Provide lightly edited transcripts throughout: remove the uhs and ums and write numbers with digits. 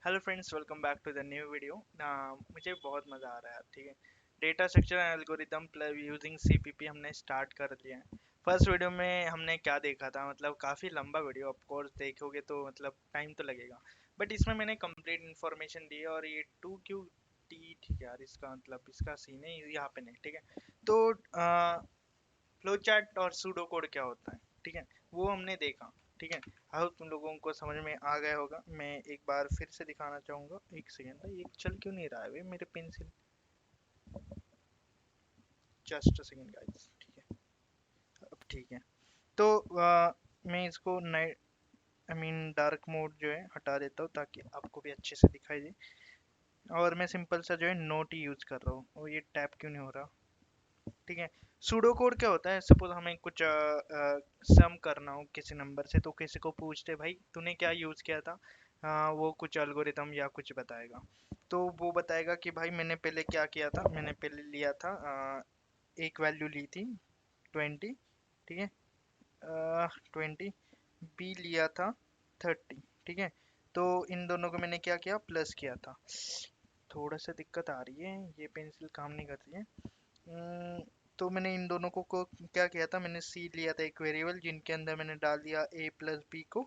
Hello friends, welcome back to the new video. मुझे बहुत मज़ा आ रहा है। ठीक है, data structure and algorithm plus using CPP हमने स्टार्ट कर लिया है। फर्स्ट वीडियो में हमने क्या देखा था, मतलब काफ़ी लंबा वीडियो, ऑफ कोर्स देखोगे तो मतलब टाइम तो लगेगा, बट इसमें मैंने कंप्लीट इन्फॉर्मेशन दी है। और ये 2QT, ठीक है यार, इसका मतलब इसका सीन है यहाँ पे नहीं। ठीक है, तो फ्लो चार्ट और सूडो कोड क्या होता है, ठीक है, वो हमने देखा। ठीक है, आई होप तुम लोगों को समझ में आ गया होगा। मैं एक बार फिर से दिखाना चाहूँगा। एक सेकेंड, ये चल क्यों नहीं रहा है भाई मेरे pencil. Just a second guys. ठीक है, अब ठीक है। तो मैं इसको नाइट डार्क मोड जो है हटा देता हूँ ताकि आपको भी अच्छे से दिखाई दे। और मैं सिंपल सा जो है नोट ही यूज़ कर रहा हूँ। और ये टैप क्यों नहीं हो रहा। ठीक है, सूडो कोड क्या होता है, सपोज हमें कुछ सम करना हो किसी नंबर से, तो किसी को पूछते भाई तूने क्या यूज़ किया था। वो कुछ एल्गोरिथम या कुछ बताएगा। तो वो बताएगा कि भाई मैंने पहले क्या किया था। मैंने पहले लिया था एक वैल्यू ली थी 20। ठीक है, 20। बी लिया था 30। ठीक है, तो इन दोनों को मैंने क्या किया, प्लस किया था। थोड़ा सा दिक्कत आ रही है, ये पेंसिल काम नहीं कर रही है। तो मैंने इन दोनों को क्या किया था, मैंने सी लिया था एक वेरिएबल जिनके अंदर मैंने डाल दिया ए प्लस बी को।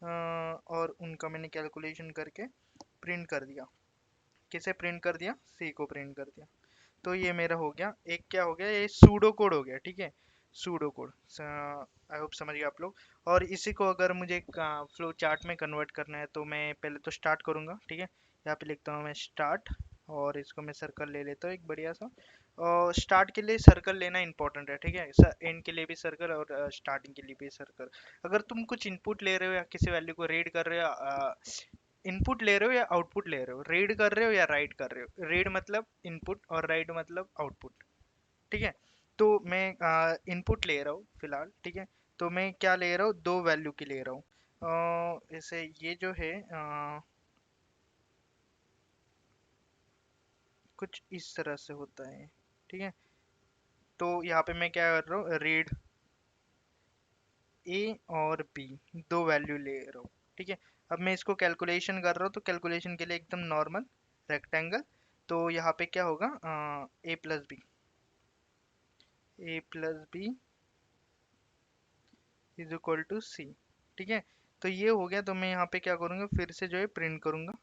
और उनका मैंने कैलकुलेशन करके प्रिंट कर दिया। किसे प्रिंट कर दिया, सी को प्रिंट कर दिया। तो ये मेरा हो गया, एक क्या हो गया, ये सूडो कोड हो गया। ठीक है, सूडो कोड, आई होप समझ गए आप लोग। और इसी को अगर मुझे फ्लो चार्ट में कन्वर्ट करना है तो मैं पहले तो स्टार्ट करूँगा। ठीक है, यहाँ पे लिखता हूँ मैं स्टार्ट, और इसको मैं सर्कल ले लेता हूँ एक बढ़िया सा। और स्टार्ट के लिए सर्कल लेना इंपॉर्टेंट है। ठीक है, एंड के लिए भी सर्कल और स्टार्टिंग के लिए भी सर्कल। अगर तुम कुछ इनपुट ले रहे हो या किसी वैल्यू को रीड कर रहे हो, इनपुट ले रहे हो या आउटपुट ले रहे हो, रीड कर रहे हो या राइट कर रहे हो, रीड मतलब इनपुट और राइट मतलब आउटपुट। ठीक है, तो मैं इनपुट ले रहा हूँ फिलहाल। ठीक है, तो मैं क्या ले रहा हूँ, दो वैल्यू की ले रहा हूँ। जैसे ये जो है कुछ इस तरह से होता है। ठीक है, तो यहाँ पे मैं क्या कर रहा हूँ, रीड ए और बी, दो वैल्यू ले रहा हूँ। ठीक है, अब मैं इसको कैलकुलेशन कर रहा हूँ, तो कैलकुलेशन के लिए एकदम नॉर्मल रेक्टेंगल। तो यहाँ पे क्या होगा, A plus B is equal to C. ठीक है, तो ये हो गया। तो मैं यहाँ पे क्या करूँगा, फिर से जो है प्रिंट करूँगा।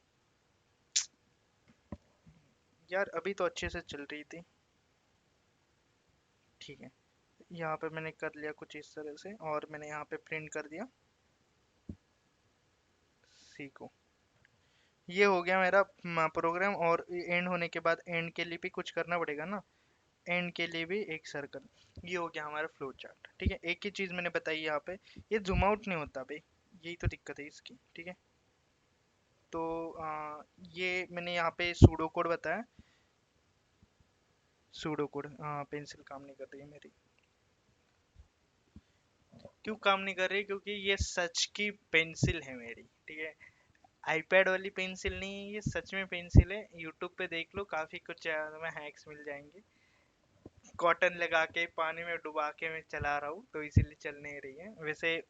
यार अभी तो अच्छे से चल रही थी। ठीक है, यहाँ पे मैंने कर लिया कुछ इस तरह से, और मैंने यहाँ पे प्रिंट कर दिया सी को। ये हो गया मेरा प्रोग्राम। और एंड होने के बाद एंड के लिए भी कुछ करना पड़ेगा ना, एंड के लिए भी एक सर्कल। ये हो गया हमारा फ्लो चार्ट। ठीक है, एक ही चीज़ मैंने बताई यहाँ पे, ये जूम आउट नहीं होता भाई, यही तो दिक्कत है इसकी। ठीक है, तो ये मैंने यहाँ पे सूडो कोड बताया। सूडो कोड, पेंसिल काम नहीं कर रही है मेरी। क्यों काम नहीं कर रही, क्योंकि ये सच की पेंसिल है मेरी। ठीक है, आईपैड वाली पेंसिल नहीं है, ये सच में पेंसिल है। यूट्यूब पे देख लो, काफ़ी कुछ तुम्हें हैक्स मिल जाएंगे। कॉटन लगा के पानी में डुबा के मैं चला रहा हूँ, तो इसीलिए चल नहीं रही है। वैसे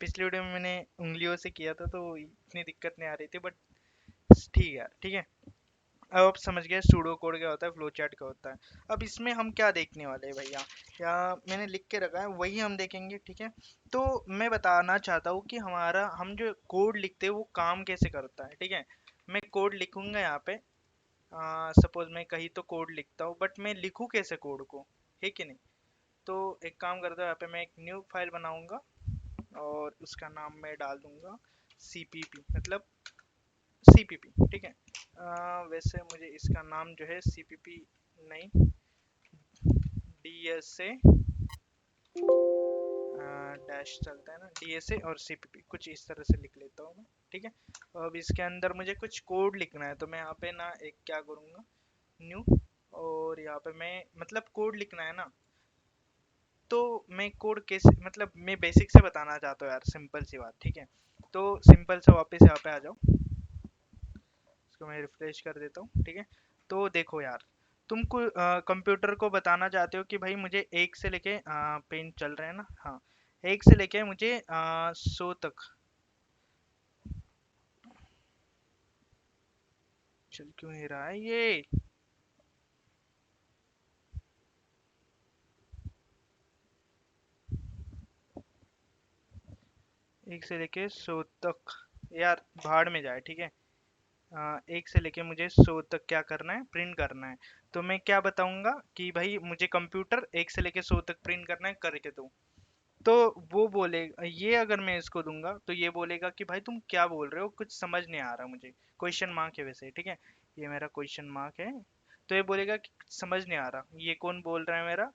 पिछली वीडियो में मैंने उंगलियों से किया था तो इतनी दिक्कत नहीं आ रही थी, बट ठीक है। ठीक है, अब आप समझ गए सूडो कोड क्या होता है, फ्लो चार्ट क्या होता है। अब इसमें हम क्या देखने वाले हैं भैया, या मैंने लिख के रखा है वही हम देखेंगे। ठीक है, तो मैं बताना चाहता हूँ कि हमारा हम जो कोड लिखते हैं वो काम कैसे करता है। ठीक है, मैं कोड लिखूंगा यहाँ पे। सपोज मैं कहीं तो कोड लिखता हूँ, बट मैं लिखूँ कैसे कोड को, है कि नहीं। तो एक काम करता हूँ, यहाँ पे मैं एक न्यू फाइल बनाऊंगा और उसका नाम मैं डाल दूंगा सीपीपी, मतलब सीपीपी। ठीक है, वैसे मुझे इसका नाम जो है सीपीपी नहीं, डीएसए डैश चलता है ना, डीएसए और सीपीपी, कुछ इस तरह से लिख लेता हूँ मैं। ठीक है, अब इसके अंदर मुझे कुछ कोड लिखना है, तो मैं यहाँ पे ना एक क्या करूँगा, न्यू, और यहाँ पे मैं मतलब कोड लिखना है ना। तो मैं कोड कैसे, मतलब मैं बेसिक से बताना चाहता हूँ यार, सिंपल सी बात। ठीक है, तो सिंपल से वापस यहाँ पे आ जाओ, इसको मैं रिफ्रेश कर देता हूँ। ठीक है, तो देखो यार, तुमको कंप्यूटर को बताना चाहते हो कि भाई मुझे एक से लेके पेन चल रहे हैं ना, हाँ, एक से लेके मुझे 100 तक चल क्यों नहीं रहा है ये? एक से लेके 100 तक? यार भाड़ में जाए, ठीक है। एक से लेके मुझे 100 तक क्या करना है, प्रिंट करना है। तो मैं क्या बताऊंगा कि भाई मुझे कंप्यूटर एक से लेके 100 तक प्रिंट करना है, करके दो। तो वो बोलेगा, ये अगर मैं इसको दूंगा तो ये बोलेगा कि भाई तुम क्या बोल रहे हो, कुछ समझ नहीं आ रहा मुझे। क्वेश्चन मार्क है वैसे, ठीक है। ये मेरा क्वेश्चन मार्क है। तो ये बोलेगा कि समझ नहीं आ रहा, ये कौन बोल रहा है, मेरा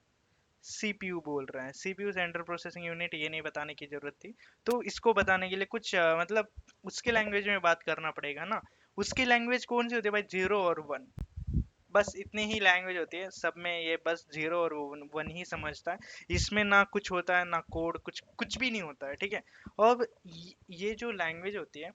सीपीयू बोल रहा है। सीपीयू सेंट्रल प्रोसेसिंग यूनिट, ये नहीं बताने की जरूरत थी। तो इसको बताने के लिए कुछ मतलब उसके लैंग्वेज में बात करना पड़ेगा ना। उसकी लैंग्वेज कौन सी होती है भाई? जीरो और वन। बस इतनी ही लैंग्वेज होती है सब में, ये बस जीरो और वन ही समझता है। इसमें ना कुछ होता है, ना कोड, कुछ कुछ भी नहीं होता है, ठीक है। अब ये जो लैंग्वेज होती है,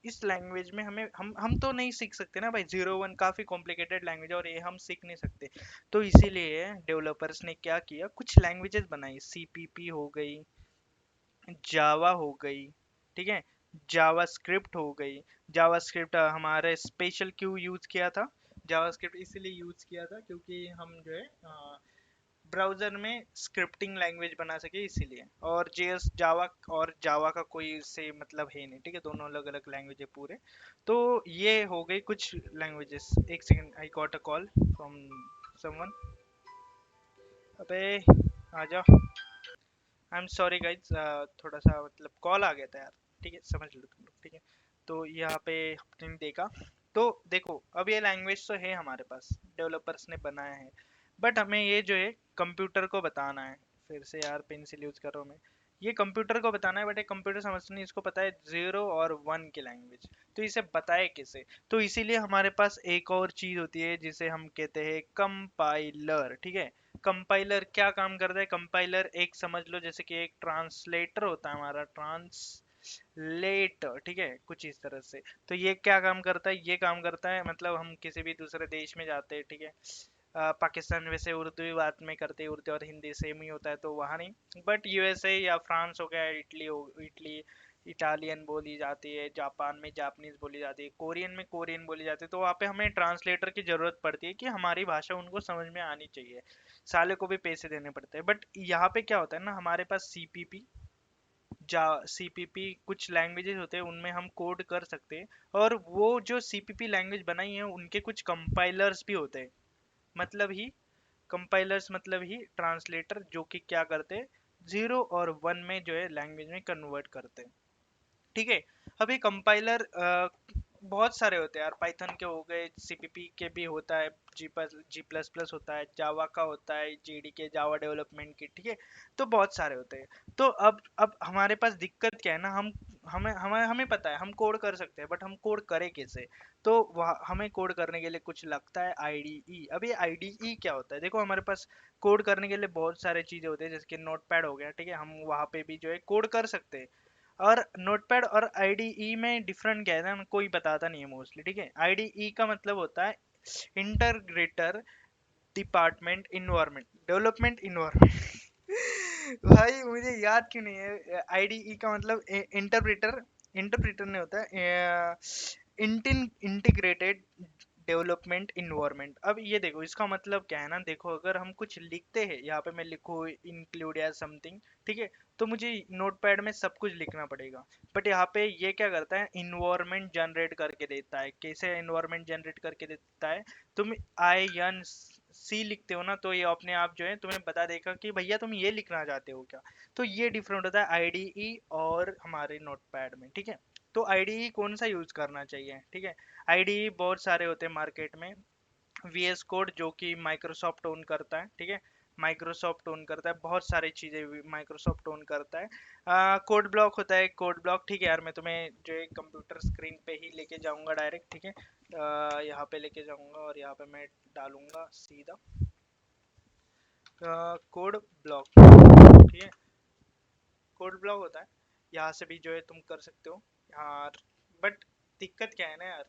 इस लैंग्वेज में हमें हम तो नहीं सीख सकते ना भाई। जीरो वन काफी कॉम्प्लिकेटेड लैंग्वेज है और ये हम सीख नहीं सकते। तो इसीलिए डेवलपर्स ने क्या किया, कुछ लैंग्वेजेस बनाई। सीपीपी हो गई, जावा हो गई, ठीक है, जावा स्क्रिप्ट हो गई। जावा स्क्रिप्ट हमारे स्पेशल क्यों यूज किया था? जावा स्क्रिप्ट इसलिए यूज किया था क्योंकि हम जो है ब्राउजर में स्क्रिप्टिंग लैंग्वेज बना सके, इसीलिए। और जेएस जावा, और जावा का कोई से मतलब है नहीं, ठीक है, दोनों अलग अलग लैंग्वेज है पूरे। तो ये हो गई कुछ लैंग्वेजेस। एक second, I got a call from someone. अबे आ जाओ। आई एम सॉरी गाइज, थोड़ा सा मतलब कॉल आ गया था यार। ठीक है, समझ लो तुम लोग, ठीक है। तो यहाँ पे हमने देखा, तो देखो अब ये लैंग्वेज तो है हमारे पास, डेवलपर्स ने बनाया है। बट हमें ये जो है कंप्यूटर को बताना है। फिर से यार पेंसिल यूज कर रहा हूँ मैं। ये कंप्यूटर को बताना है, बट एक कंप्यूटर समझता नहीं, इसको पता है जीरो और वन की लैंग्वेज। तो इसे बताए कैसे? तो इसीलिए हमारे पास एक और चीज होती है जिसे हम कहते हैं कंपाइलर, ठीक है। कंपाइलर क्या काम करता है? कंपाइलर एक समझ लो जैसे कि एक ट्रांसलेटर होता है हमारा, ट्रांसलेटर, ठीक है, कुछ इस तरह से। तो ये क्या काम करता है? ये काम करता है मतलब हम किसी भी दूसरे देश में जाते हैं, ठीक है। पाकिस्तान वैसे उर्दू ही बात में करते हैं, उर्दू और हिंदी सेम ही होता है तो वहाँ नहीं। बट यूएसए या फ्रांस हो गया, इटली इटालियन बोली जाती है, जापान में जापानीज बोली जाती है, कोरियन में कोरियन बोली जाती है। तो वहाँ पे हमें ट्रांसलेटर की जरूरत पड़ती है कि हमारी भाषा उनको समझ में आनी चाहिए। साले को भी पैसे देने पड़ते हैं। बट यहाँ पे क्या होता है ना, हमारे पास सीपीपी, जा सीपीपी कुछ लैंग्वेजेस होते हैं उनमें हम कोड कर सकते हैं। और वो जो सीपीपी लैंग्वेज बनाई है उनके कुछ कंपाइलर्स भी होते हैं। मतलब ही कंपाइलर्स मतलब ही ट्रांसलेटर, जो कि क्या करते हैं, जीरो और वन में जो है लैंग्वेज में कन्वर्ट करते हैं, ठीक है। अभी कंपाइलर बहुत सारे होते हैं यार। पाइथन के हो गए, सीपीपी के भी होता है, जी प्लस प्लस होता है, जावा का होता है, जेडी के जावा डेवलपमेंट की, ठीक है। तो बहुत सारे होते हैं। तो अब हमारे पास दिक्कत क्या है ना, हम हमें हमें हमें पता है हम कोड कर सकते हैं, बट हम कोड करें कैसे? तो हमें कोड करने के लिए कुछ लगता है आईडीई। अब ये आईडीई क्या होता है? देखो हमारे पास कोड करने के लिए बहुत सारे चीजें होते हैं, जैसे कि नोटपैड हो गया, ठीक है, हम वहाँ पे भी जो है कोड कर सकते हैं। और नोटपैड और आईडीई में डिफरेंट क्या है ना, कोई बताता नहीं है मोस्टली, ठीक है। आईडीई का मतलब होता है इंटरग्रेटर डिपार्टमेंट इन्वायरमेंट डेवलपमेंट इन्वायरमेंट। भाई मुझे याद क्यों नहीं है? आईडीई का मतलब इंटरप्रेटर, इंटरप्रेटर नहीं होता है, इंटीग्रेटेड डेवलपमेंट इन्वायरमेंट। अब ये देखो इसका मतलब क्या है ना, देखो अगर हम कुछ लिखते हैं, यहाँ पे मैं लिखूँ इंक्लूड या समथिंग, ठीक है, तो मुझे नोटपैड में सब कुछ लिखना पड़ेगा। बट यहाँ पे ये क्या करता है, इन्वायरमेंट जनरेट करके देता है। कैसे इन्वायरमेंट जनरेट करके देता है? तुम आई एन सी लिखते हो ना, तो ये अपने आप जो है तुम्हें बता देगा कि भैया तुम ये लिखना चाहते हो क्या। तो ये डिफरेंट होता है आईडीई और हमारे नोटपैड में, ठीक है। तो आईडीई कौन सा यूज करना चाहिए, ठीक है। आईडीई बहुत सारे होते हैं मार्केट में। वीएस कोड जो कि माइक्रोसॉफ्ट ओन करता है, ठीक है, माइक्रोसॉफ्ट ओन करता है, बहुत सारी चीजें माइक्रोसॉफ्ट ओन करता है। कोड ब्लॉक होता है, कोड ब्लॉक, ठीक है यार, मैं तुम्हें जो है कंप्यूटर स्क्रीन पे ही लेके जाऊंगा डायरेक्ट, ठीक है। यहाँ पे लेके जाऊंगा और यहाँ पे मैं डालूंगा सीधा कोड ब्लॉक, ठीक है। कोड ब्लॉक होता है, यहाँ से भी जो है तुम कर सकते हो यार। बट दिक्कत क्या है ना यार,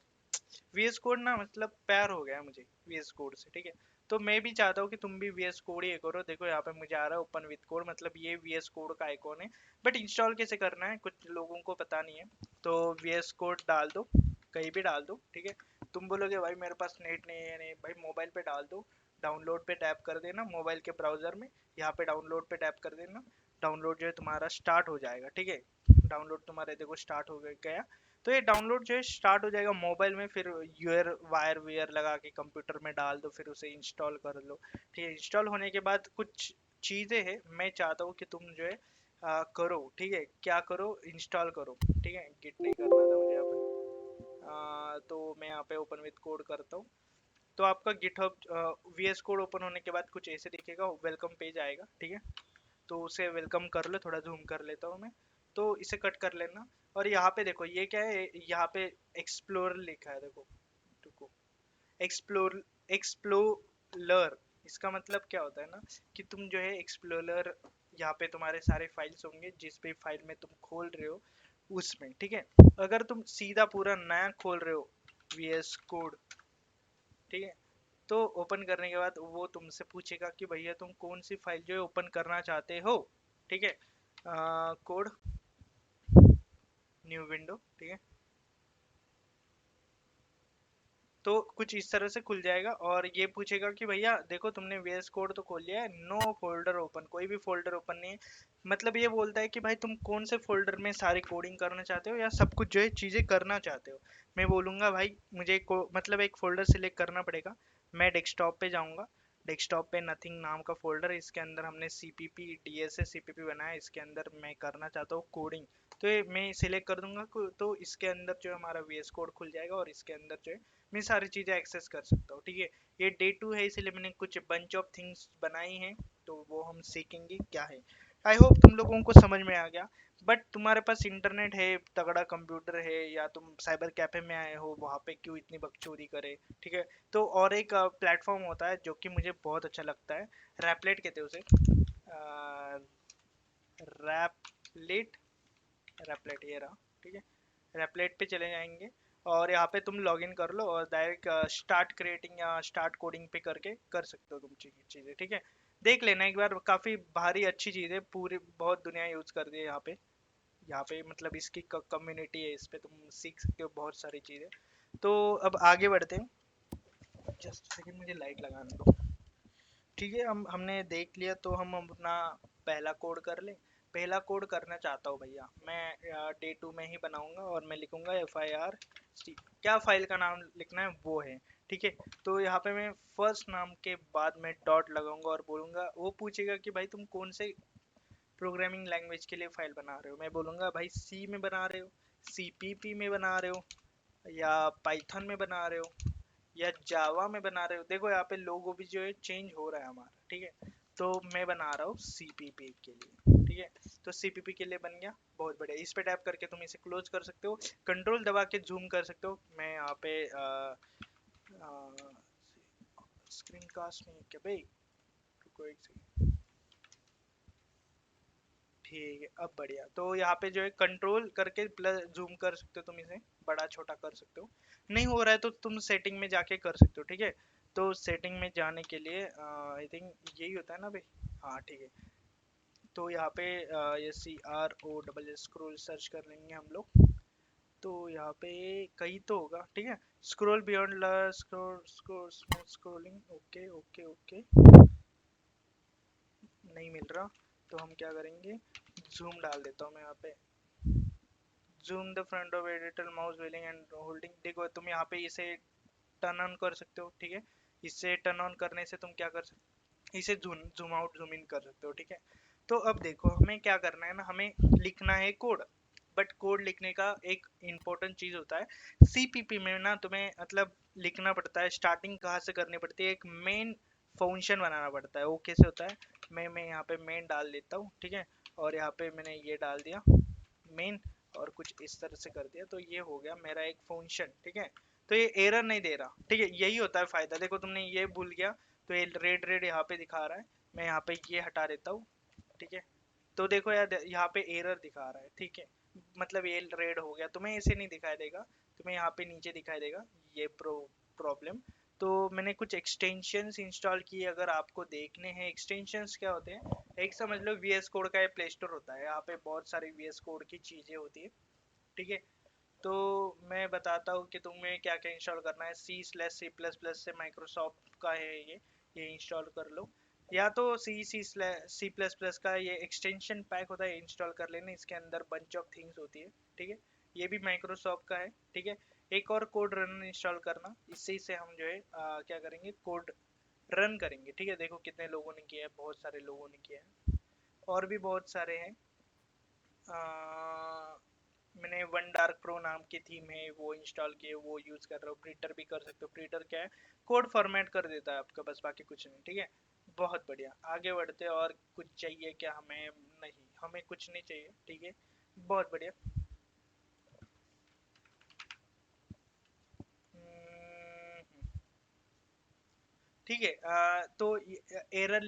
वीएस कोड ना मतलब प्यार हो गया है मुझे वीएस कोड से, ठीक है। तो मैं भी चाहता हूँ कि तुम भी वीएस कोड ही करो। देखो यहाँ पे मुझे आ रहा है ओपन विद कोड, मतलब ये वीएस कोड का आइकॉन है। बट इंस्टॉल कैसे करना है कुछ लोगों को पता नहीं है। तो वीएस कोड डाल दो, कहीं भी डाल दो, ठीक है। तुम बोलोगे भाई मेरे पास नेट नहीं है, नहीं भाई मोबाइल पे डाल दो, डाउनलोड पे टैप कर देना मोबाइल के ब्राउजर में, यहाँ पे डाउनलोड पे टैप कर देना, डाउनलोड जो है तुम्हारा स्टार्ट हो जाएगा, ठीक है। डाउनलोड तुम्हारे देखो स्टार्ट हो गया। तो ये डाउनलोड जो है स्टार्ट हो जाएगा मोबाइल में, फिर यूर वायर वेयर लगा के कंप्यूटर में डाल दो, फिर उसे इंस्टॉल कर लो, ठीक है। इंस्टॉल होने के बाद कुछ चीज़ें हैं, मैं चाहता हूँ कि तुम जो है करो, ठीक है। क्या करो, इंस्टॉल करो, ठीक है। गिट नहीं करना था मुझे यहाँ पे। तो मैं यहाँ पे ओपन विद कोड करता हूँ। तो आपका गिटहब वीएस कोड ओपन होने के बाद कुछ ऐसे दिखेगा, वेलकम पेज आएगा, ठीक है। तो उसे वेलकम कर लो, थोड़ा जूम कर लेता हूँ मैं। तो इसे कट कर लेना। और यहाँ पे देखो ये क्या है, यहाँ पे एक्सप्लोर लिखा है, देखो देखो, एक्सप्लोर एक्सप्लोरर, इसका मतलब क्या होता है ना कि तुम जो है एक्सप्लोरर, यहाँ पे तुम्हारे सारे फाइल्स होंगे, जिस भी फाइल में तुम खोल रहे हो उसमें, ठीक है। अगर तुम सीधा पूरा नया खोल रहे हो वीएस कोड, ठीक है, तो ओपन करने के बाद वो तुमसे पूछेगा कि भैया तुम कौन सी फाइल जो है ओपन करना चाहते हो, ठीक है। कोड, न्यू विंडो, ठीक है। तो कुछ इस तरह से खुल जाएगा और ये पूछेगा कि भैया देखो तुमने वीएस कोड तो खोल लिया है, नो फोल्डर ओपन, कोई भी फोल्डर ओपन नहीं है। मतलब ये बोलता है कि भाई तुम कौन से फोल्डर में सारी कोडिंग करना चाहते हो या सब कुछ जो है चीज़ें करना चाहते हो। मैं बोलूँगा भाई मुझे मतलब एक फोल्डर सिलेक्ट करना पड़ेगा। मैं डेस्कटॉप पे जाऊँगा, डेस्कटॉप पे नथिंग नाम का फोल्डर है, इसके अंदर हमने सीपीपी डीएसएस सीपीपी बनाया है, इसके अंदर मैं करना चाहता हूँ कोडिंग। तो ये मैं सिलेक्ट कर दूंगा, तो इसके अंदर जो है हमारा वीएस कोड खुल जाएगा और इसके अंदर जो है मैं सारी चीज़ें एक्सेस कर सकता हूँ, ठीक है। ये डे 2 है इसलिए मैंने कुछ बंच ऑफ थिंग्स बनाई हैं, तो वो हम सीखेंगे क्या है। आई होप तुम लोगों को समझ में आ गया। बट तुम्हारे पास इंटरनेट है, तगड़ा कंप्यूटर है, या तुम साइबर कैफे में आए हो, वहाँ पे क्यों इतनी बकचोदी करे, ठीक है। तो और एक प्लेटफॉर्म होता है जो कि मुझे बहुत अच्छा लगता है, रैपलेट कहते हैं उसे, रैपलेट, रैपलेट ये रहा, ठीक है। रैपलेट पे चले जाएंगे और यहाँ पे तुम लॉगिन कर लो और डायरेक्ट स्टार्ट क्रिएटिंग या स्टार्ट कोडिंग पे करके कर सकते हो तुम चीज़ें, ठीक है। देख लेना एक बार, काफ़ी भारी अच्छी चीज़ है, पूरी बहुत दुनिया यूज़ कर दी है यहाँ पे। यहाँ पे मतलब इसकी कम्युनिटी है, इस पे तुम सीख सकते हो बहुत सारी चीज़ें। तो अब आगे बढ़ते हैं। जस्ट सेकंड मुझे लाइट लगाने दो। ठीक है, हमने देख लिया, तो हम अपना पहला कोड कर लें। पहला कोड करना चाहता हूँ भैया मैं, डे 2 में ही बनाऊंगा और मैं लिखूंगा FIR, क्या फाइल का नाम लिखना है वो है, ठीक है। तो यहाँ पे मैं फर्स्ट नाम के बाद में डॉट लगाऊंगा और बोलूंगा, वो पूछेगा कि भाई तुम कौन से प्रोग्रामिंग लैंग्वेज के लिए फाइल बना रहे हो। मैं बोलूंगा भाई सी में बना रहे हो, CPP में बना रहे हो, या पाइथन में बना रहे हो, या जावा में बना रहे हो। देखो यहाँ पे लोगो भी जो है चेंज हो रहा है हमारा, ठीक है। तो मैं बना रहा हूँ CPP के लिए, ठीक है। तो CPP के लिए बन गया, बहुत बढ़िया। इस पे टैप करके तुम इसे क्लोज कर सकते हो, कंट्रोल दबा के जूम कर सकते हो। मैं यहाँ पे स्क्रीन कास्ट नहीं है क्या भाई, रुको एक सेकंड, ठीक है अब बढ़िया। तो यहाँ पे जो है कंट्रोल करके प्लस जूम कर सकते हो, तुम इसे बड़ा छोटा कर सकते हो। नहीं हो रहा है तो तुम सेटिंग में जाके कर सकते हो, ठीक है। तो सेटिंग में जाने के लिए आई थिंक यही होता है ना भाई, हाँ ठीक है। तो यहाँ पे ये CRO स्क्रॉल सर्च कर लेंगे हम लोग। तो यहाँ पे कहीं तो होगा, ठीक है। Scroll beyond, scroll scroll smooth scrolling, okay okay okay, नहीं मिल रहा। तो हम क्या करेंगे, जूम डाल देता हूँ मैं यहाँ पे, zoom the front of editor mouse wheeling and holding. देखो तुम यहाँ पे इसे टर्न ऑन कर सकते हो, ठीक है। इससे टर्न ऑन करने से तुम क्या कर सकते, इसे zoom zoom out zoom in कर सकते हो, ठीक है। तो अब देखो हमें क्या करना है ना, हमें लिखना है कोड। बट कोड लिखने का एक इम्पोर्टेंट चीज होता है, CPP में ना तुम्हें मतलब लिखना पड़ता है, स्टार्टिंग कहाँ से करनी पड़ती है, एक मेन फंक्शन बनाना पड़ता है। वो कैसे होता है, मैं यहाँ पे मेन डाल देता हूँ, ठीक है। और यहाँ पे मैंने ये डाल दिया मेन, और कुछ इस तरह से कर दिया, तो ये हो गया मेरा एक फंक्शन, ठीक है। तो ये एरर नहीं दे रहा, ठीक है। यही होता है फायदा, देखो तुमने ये भूल गया तो ये रेड रेड यहाँ पे दिखा रहा है। मैं यहाँ पे ये हटा देता हूँ, ठीक है। तो देखो यार यहाँ पे एरर दिखा रहा है, ठीक है। मतलब ये रेड हो गया, तुम्हें ऐसे नहीं दिखाई देगा, तुम्हें यहाँ पे नीचे दिखाई देगा ये प्रॉब्लम। तो मैंने कुछ एक्सटेंशंस इंस्टॉल किए, अगर आपको देखने हैं एक्सटेंशंस क्या होते हैं, एक समझ लो VS कोड का प्ले स्टोर होता है, यहाँ पे बहुत सारी VS कोड की चीज़ें होती है, ठीक है। तो मैं बताता हूँ कि तुम्हें क्या क्या इंस्टॉल करना है। C/C++ से माइक्रोसॉफ्ट का है ये इंस्टॉल कर लो, या तो C++ का ये एक्सटेंशन पैक होता है, इंस्टॉल कर लेना। इसके अंदर बंच ऑफ थिंग्स होती है, ठीक है। ये भी माइक्रोसॉफ्ट का है, ठीक है। एक और कोड रन इंस्टॉल करना, इससे से हम जो है क्या करेंगे, कोड रन करेंगे, ठीक है। देखो कितने लोगों ने किया है, बहुत सारे लोगों ने किया है, और भी बहुत सारे हैं। मैंने वन डार्क प्रो नाम की थीम है वो इंस्टॉल की है, वो यूज़ कर रहा हूँ। प्रिंटर भी कर सकते हो। प्रिंटर क्या है, कोड फॉर्मेट कर देता है आपका, बस बाकी कुछ नहीं, ठीक है। बहुत बढ़िया, आगे बढ़ते हैं। और कुछ चाहिए क्या हमें? नहीं, हमें कुछ नहीं चाहिए, ठीक है। बहुत बढ़िया। ठीक है। तो एरर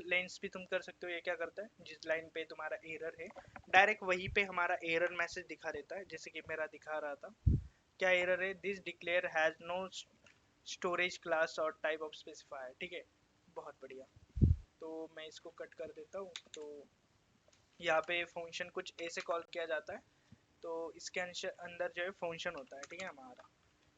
लेंस भी तुम कर सकते हो। ये क्या करता है, जिस लाइन पे तुम्हारा एरर है, डायरेक्ट वहीं पे हमारा एरर मैसेज दिखा देता है, जैसे कि मेरा दिखा रहा था। क्या एरर है? This declare has no storage class और टाइप ऑफ स्पेसिफायर, ठीक है। बहुत बढ़िया। तो मैं इसको कट कर देता हूँ। तो यहाँ पे फंक्शन कुछ ऐसे कॉल किया जाता है। तो इसके अंदर जो है फंक्शन होता है, ठीक है हमारा।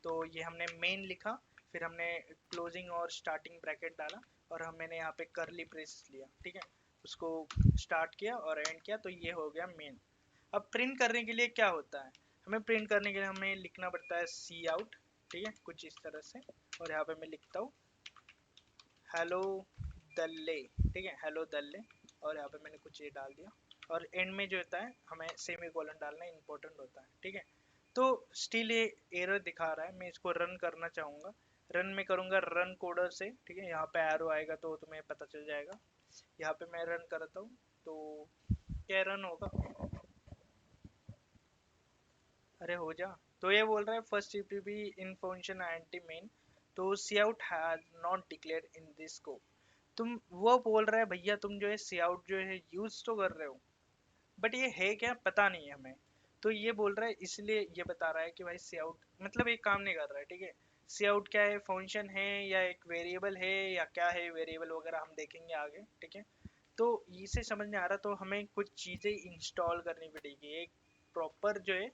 तो ये हमने मेन लिखा, फिर हमने क्लोजिंग और स्टार्टिंग ब्रैकेट डाला, और मैंने यहाँ पे करली ब्रेस लिया, ठीक है। उसको स्टार्ट किया और एंड किया, तो ये हो गया मेन। अब प्रिंट करने के लिए क्या होता है, हमें प्रिंट करने के लिए हमें लिखना पड़ता है सी आउट, ठीक है, कुछ इस तरह से। और यहाँ पे मैं लिखता हूँ हेलो दल्ले, ठीक है, हेलो दल्ले। और यहाँ पे मैंने कुछ ये डाल दिया, और एंड में जो होता है हमें सेमी कोलन डालना इंपॉर्टेंट होता है, ठीक है। तो स्टिल ये एरर दिखा रहा है, मैं इसको रन करना चाहूँगा। रन में करूँगा रन कोडर से, ठीक है। यहाँ पे एरो आएगा तो तुम्हें पता चल जाएगा। यहाँ पे मैं रन करता हूँ, तो क्या रन होगा? अरे हो जा। तो ये बोल रहा है first TPP in function anti main, तो cout has not declared in this scope. तुम वो बोल रहा है भैया, तुम जो है सी आउट जो है यूज तो कर रहे हो, बट ये है क्या पता नहीं है हमें। तो ये बोल रहा है, इसलिए ये बता रहा है कि भाई सी आउट मतलब एक काम नहीं कर रहा है, ठीक है। सी आउट क्या है, फंक्शन है या एक वेरिएबल है या क्या है, वेरिएबल वगैरह हम देखेंगे आगे, ठीक है। तो इसे समझ में आ रहा, तो हमें कुछ चीजें इंस्टॉल करनी पड़ेगी। एक प्रॉपर जो है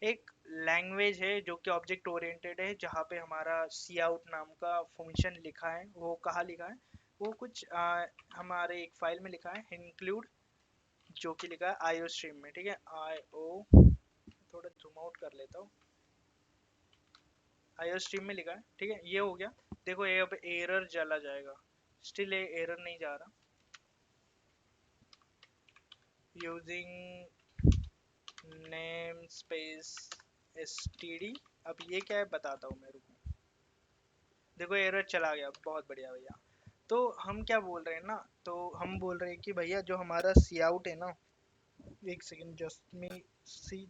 एक लैंग्वेज है जो कि ऑब्जेक्ट ओरिएंटेड है, जहाँ पे हमारा सी आउट नाम का फंक्शन लिखा है। वो कहाँ लिखा है? वो कुछ हमारे एक फाइल में लिखा है, इंक्लूड, जो कि लिखा है आईओ स्ट्रीम में, ठीक है। आईओ, थोड़ा जूम आउट कर लेता हूँ। आईओ स्ट्रीम में लिखा है, ठीक है। ये हो गया। देखो ये अब एरर चला जाएगा, स्टिल एरर नहीं जा रहा। Using name space std। अब ये क्या है बताता हूँ मेरे को। देखो एरर चला गया, बहुत बढ़िया भैया। तो हम क्या बोल रहे हैं ना, तो हम बोल रहे हैं कि भैया जो हमारा सी आउट है ना, एक सेकंड, जस्ट मी सी,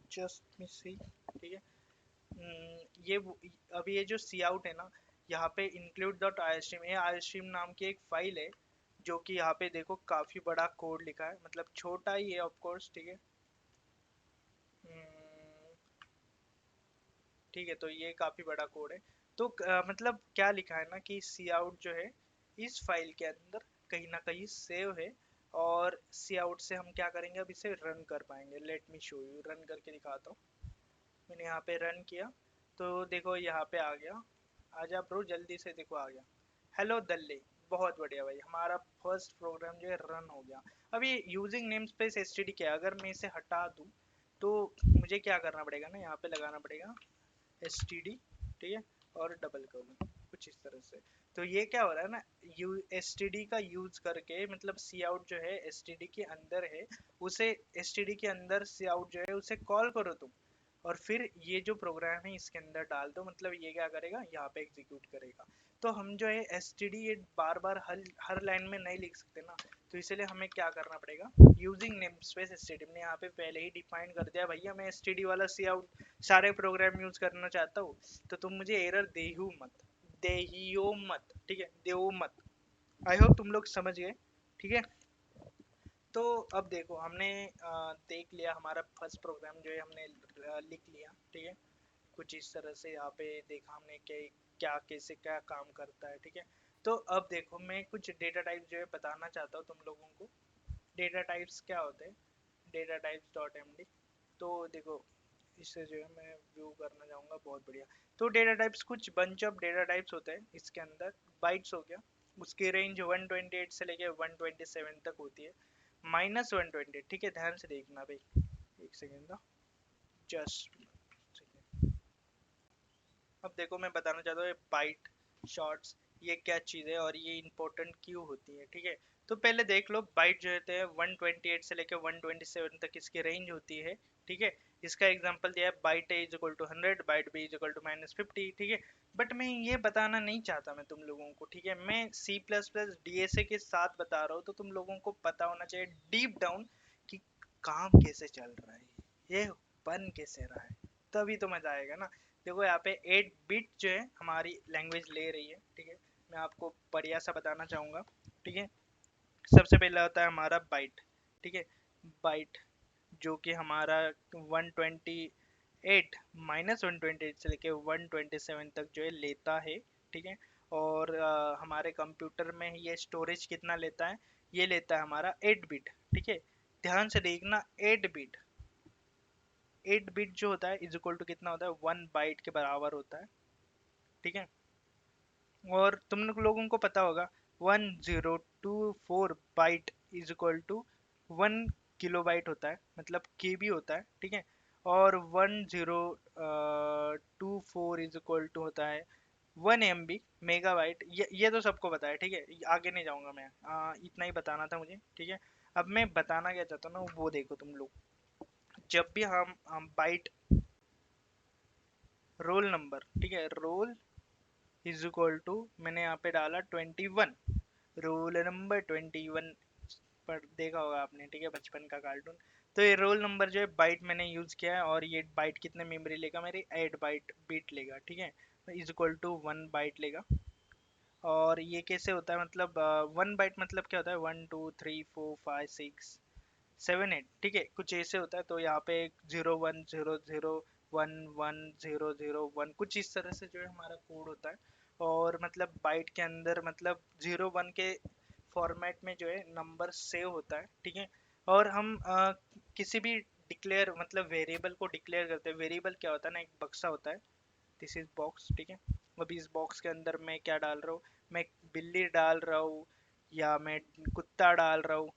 ठीक है। ये अभी ये जो सी आउट है ना, यहाँ पे इंक्लूड डॉट आई स्ट्रीम, ये आई स्ट्रीम नाम की एक फाइल है, जो कि यहाँ पे देखो काफी बड़ा कोड लिखा है, मतलब छोटा ही है ऑफ कोर्स, ठीक है। ठीक है, तो ये काफी बड़ा कोड है। तो मतलब क्या लिखा है ना कि सी आउट जो है इस फाइल के अंदर कहीं ना कहीं सेव है, और सी आउट से हम क्या करेंगे, अब इसे रन कर पाएंगे। Let me show you, run करके दिखाता हूँ। मैंने यहाँ पे रन किया, तो देखो यहाँ पे आ गया। आजा ब्रो जल्दी से, देखो आ गया हेलो दल्ले। बहुत बढ़िया भाई, हमारा फर्स्ट प्रोग्राम जो है रन हो गया। अब ये यूजिंग नेम स्पेस एसटीडी क्या है, अगर मैं इसे हटा दूँ तो मुझे क्या करना पड़ेगा ना, यहाँ पे लगाना पड़ेगा std, ठीक है, और डबल कॉलन, कुछ इस तरह से। तो ये क्या हो रहा है ना, यू std का यूज करके, मतलब सी आउट जो है std के अंदर है, उसे std के अंदर सी आउट जो है उसे कॉल करो तुम, और फिर ये जो प्रोग्राम है इसके अंदर डाल दो। मतलब ये क्या करेगा, यहाँ पे एग्जीक्यूट करेगा। तो हम जो है std ये बार बार हर लाइन में नहीं लिख सकते ना, तो इसलिए हमें क्या करना पड़ेगा, यूजिंग नेम स्पेस std ने यहाँ पे पहले ही डिफाइन कर दिया, भैया मैं std वाला सी आउट सारे प्रोग्राम यूज करना चाहता हूँ, तो तुम मुझे एरर देहियो मत, ठीक है, देओ मत। आई होप तुम लोग समझ गए, ठीक है। तो अब देखो हमने देख लिया हमारा फर्स्ट प्रोग्राम जो है, हमने लिख लिया, ठीक है। कुछ इस तरह से यहाँ पे देखा हमने कि क्या कैसे क्या काम करता है, ठीक है। तो अब देखो मैं कुछ डेटा टाइप जो है बताना चाहता हूँ तुम लोगों को। डेटा टाइप्स क्या होते हैं, डेटा टाइप्स डॉट एमडी। तो देखो इससे जो है मैं व्यू करना चाहूँगा, बहुत बढ़िया। तो डेटा टाइप्स, कुछ बंच ऑफ डेटा टाइप्स होते हैं इसके अंदर। बाइट्स हो गया, उसकी रेंज 128 से लेके 127 तक होती है, -128, ठीक है, ध्यान से देखना भाई। एक सेकेंड का, जस्ट अब देखो मैं बताना चाहता हूँ बाइट शॉर्ट्स ये क्या चीज़ है और ये इंपॉर्टेंट क्यों होती है, ठीक है। तो पहले देख लो, बाइट जो होते हैं 128 से लेकर 127 तक इसकी रेंज होती है, ठीक है। इसका एग्जांपल दिया है, byte A is equal to 100, byte B is equal to -50, ठीक है। बट मैं ये बताना नहीं चाहता मैं तुम लोगों को, ठीक है, मैं सी प्लस प्लस डीएसए के साथ बता रहा हूँ, तो तुम लोगों को पता होना चाहिए डीप डाउन कि काम कैसे चल रहा है, ये बन कैसे रहा है, तभी तो मजा आएगा ना। देखो यहाँ पे 8 बिट जो है हमारी लैंग्वेज ले रही है, ठीक है। मैं आपको बढ़िया सा बताना चाहूँगा, ठीक है। सबसे पहला होता है हमारा बाइट, ठीक है। बाइट जो कि हमारा 128 -128 से लेके 127 तक जो है लेता है, ठीक है। और हमारे कंप्यूटर में ये स्टोरेज कितना लेता है, ये लेता है हमारा 8 बिट, ठीक है। ध्यान से देखना, 8 बिट, 8 बिट जो होता है इज इक्वल टू कितना होता है, 1 बाइट के बराबर होता है, ठीक है। और तुम लोगों को पता होगा 1024 byte is equal to 1 kilobyte होता है, मतलब केबी होता है, ठीक है। और 1024 इज इक्वल टू होता है 1 MB मेगाबाइट। ये तो सबको पता है, ठीक है, आगे नहीं जाऊंगा मैं, इतना ही बताना था मुझे, ठीक है। अब मैं बताना क्या चाहता हूँ ना, वो देखो तुम लोग, जब भी हम बाइट रोल नंबर, ठीक है, रोल इज इक्वल टू, मैंने यहाँ पे डाला 21, रोल नंबर 21, पर देखा होगा आपने, ठीक है, बचपन का कार्टून। तो ये रोल नंबर जो है बाइट मैंने यूज किया है, और ये बाइट कितने मेमोरी लेगा, मेरी 8 बाइट बिट लेगा, ठीक है। इज इक्वल टू 1 बाइट लेगा। और ये कैसे होता है, मतलब 1 बाइट मतलब क्या होता है, 1 2 3 4 5 6 7 8, ठीक है, कुछ ऐसे होता है। तो यहाँ पे 0 1 0 0 1 1 0 0 1 कुछ इस तरह से जो है हमारा कोड होता है। और मतलब बाइट के अंदर मतलब 0 1 के फॉर्मेट में जो है नंबर सेव होता है, ठीक है। और हम किसी भी डिक्लेयर मतलब वेरिएबल को डिक्लेयर करते हैं। वेरिएबल क्या होता है ना, एक बक्सा होता है, दिस इज बॉक्स, ठीक है। अभी इस बॉक्स के अंदर मैं क्या डाल रहा हूँ, मैं बिल्ली डाल रहा हूँ, या मैं कुत्ता डाल रहा हूँ,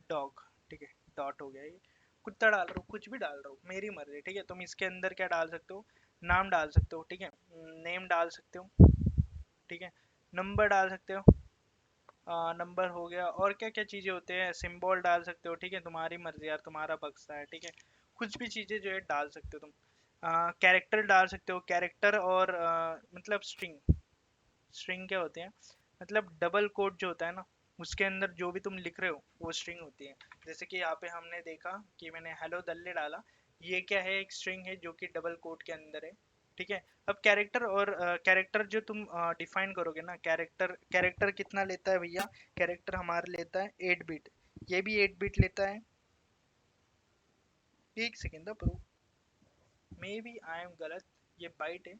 डॉग, ठीक है, डॉट हो गया ये, कुत्ता डाल रहा हूँ, कुछ भी डाल रहा हूँ, मेरी मर्जी, ठीक है। तुम इसके अंदर क्या डाल सकते हो, नाम डाल सकते हो, ठीक है, नेम डाल सकते हो, ठीक है, नंबर डाल सकते हो, नंबर हो गया, और क्या क्या चीज़ें होते हैं, सिंबल डाल सकते हो, ठीक है, तुम्हारी मर्जी यार, तुम्हारा बक्सा है, ठीक है। कुछ भी चीज़ें जो है डाल सकते हो तुम। कैरेक्टर डाल सकते हो, कैरेक्टर, और मतलब स्ट्रिंग, स्ट्रिंग क्या होते हैं, मतलब डबल कोट जो होता है ना, उसके अंदर जो भी तुम लिख रहे हो वो स्ट्रिंग होती है। जैसे कि यहाँ पे हमने देखा कि मैंने हेलो दल्ले डाला, ये क्या है, एक स्ट्रिंग है जो कि डबल कोट के अंदर है, ठीक है। अब कैरेक्टर, और कैरेक्टर जो तुम डिफाइन करोगे ना, कैरेक्टर, कैरेक्टर कितना लेता है भैया, कैरेक्टर हमारा लेता है 8 बिट, ये भी 8 बिट लेता है। एक second bro, maybe I am गलत, ये बाइट है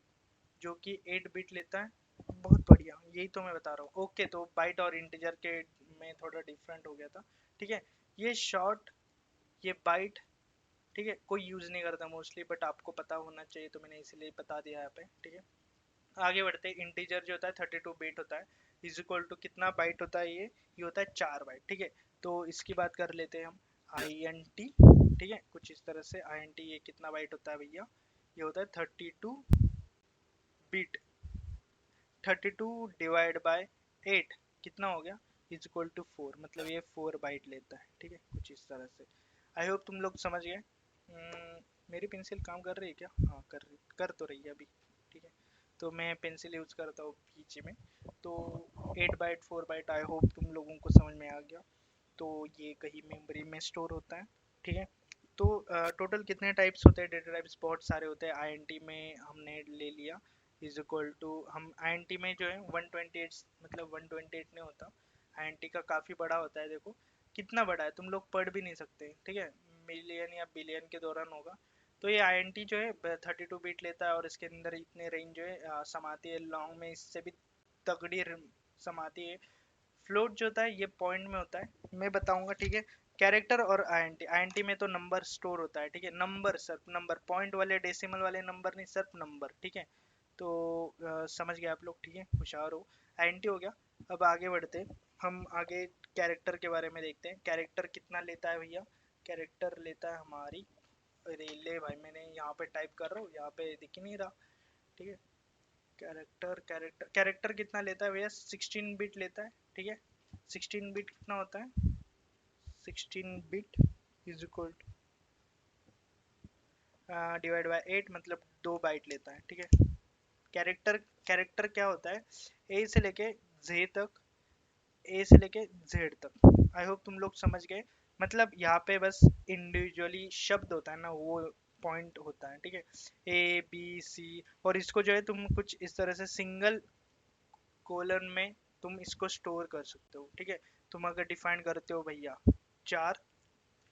जो कि 8 बिट लेता है। बहुत बढ़िया, यही तो मैं बता रहा हूँ। ओके, तो बाइट और इंटीजर के में थोड़ा डिफरेंट हो गया था, ठीक है। ये शॉर्ट, ये बाइट, ठीक है, कोई यूज़ नहीं करता मोस्टली, बट आपको पता होना चाहिए, तो मैंने इसीलिए बता दिया यहाँ पे, ठीक है। आगे बढ़ते हैं, इंटीजर जो होता है 32 बिट होता है, इज इक्वल टू कितना बाइट होता है, ये होता है 4 बाइट, ठीक है। तो इसकी बात कर लेते हैं हम, INT, ठीक है, कुछ इस तरह से INT, ये कितना बाइट होता है भैया, ये होता है 32 बिट। 32 डिवाइड बाय 8 कितना हो गया, इज इक्वल टू 4, मतलब ये 4 बाइट लेता है, ठीक है, कुछ इस तरह से। आई होप तुम लोग समझ गए। मेरी पेंसिल काम कर रही है क्या, हाँ कर तो रही है अभी, ठीक है। तो मैं पेंसिल यूज़ करता हूँ पीछे में। तो 8 बाइट 4 बाइट, आई होप तुम लोगों को समझ में आ गया। तो ये कहीं मेमोरी में स्टोर होता है, ठीक है। तो टोटल कितने टाइप्स होते हैं, डेटा टाइप्स बहुत सारे होते हैं। INT में हमने ले लिया, इज इक्वल टू, हम INT में जो है 128, मतलब 128 नहीं होता, INT का काफ़ी बड़ा होता है। देखो कितना बड़ा है, तुम लोग पढ़ भी नहीं सकते, ठीक है, मिलियन या बिलियन के दौरान होगा। तो ये INT जो है 32 बिट लेता है, और इसके अंदर इतने रेंज जो है समाती है, लॉन्ग में इससे भी तगड़ी समाती है। फ्लोट जो होता है ये पॉइंट में होता है, मैं बताऊंगा, ठीक है। कैरेक्टर और आईएनटी, आईएनटी में तो नंबर स्टोर होता है, ठीक है, नंबर सिर्फ नंबर, पॉइंट वाले डेसिमल वाले नंबर नहीं, सिर्फ नंबर, ठीक है। तो समझ गए आप लोग, ठीक है, होशियार हो। आईएनटी हो गया। अब आगे बढ़ते हैं, हम आगे कैरेक्टर के बारे में देखते हैं। कैरेक्टर कितना लेता है भैया? कैरेक्टर लेता है हमारी, अरे ले भाई, मैंने यहाँ पे टाइप कर रहा हूँ, यहाँ पे दिख ही नहीं रहा, ठीक है। कैरेक्टर कैरेक्टर कैरेक्टर कितना लेता है भैया? 16 बिट लेता है, ठीक है। 16 बिट कितना होता है? 16 bit is equal to divide by 8, मतलब 2 बाइट लेता है, ठीक है। कैरेक्टर कैरेक्टर क्या होता है? ए से लेके जे तक, ए से लेके जेड तक। आई होप तुम लोग समझ गए। मतलब यहाँ पे बस इंडिविजुअली शब्द होता है ना, वो पॉइंट होता है, ठीक है। ए बी सी, और इसको जो है तुम कुछ इस तरह से सिंगल कोलन में तुम इसको स्टोर कर सकते हो, ठीक है। तुम अगर डिफाइन करते हो भैया 4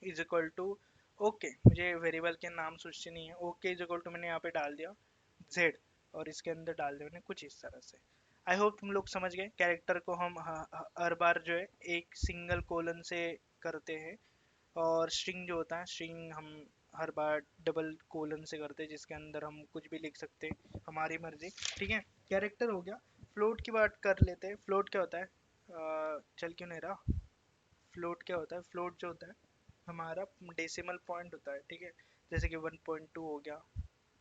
इज इक्वल टू, ओके, मुझे वेरिएबल के नाम सोचते नहीं है, ओके इज इक्वल टू मैंने यहाँ पे डाल दिया जेड, और इसके अंदर डाल दिया मैंने कुछ इस तरह से। आई होप तुम लोग समझ गए। कैरेक्टर को हम हर बार जो है एक सिंगल कोलन से करते हैं, और स्ट्रिंग जो होता है, स्ट्रिंग हम हर बार डबल कोलन से करते हैं, जिसके अंदर हम कुछ भी लिख सकते हैं, हमारी मर्जी, ठीक है। कैरेक्टर हो गया। फ्लोट की बात कर लेते हैं। फ्लोट क्या होता है? चल क्यों नहीं रहा? फ्लोट क्या होता है? फ्लोट जो होता है हमारा डेसिमल पॉइंट होता है, ठीक है। जैसे कि 1.2 हो गया,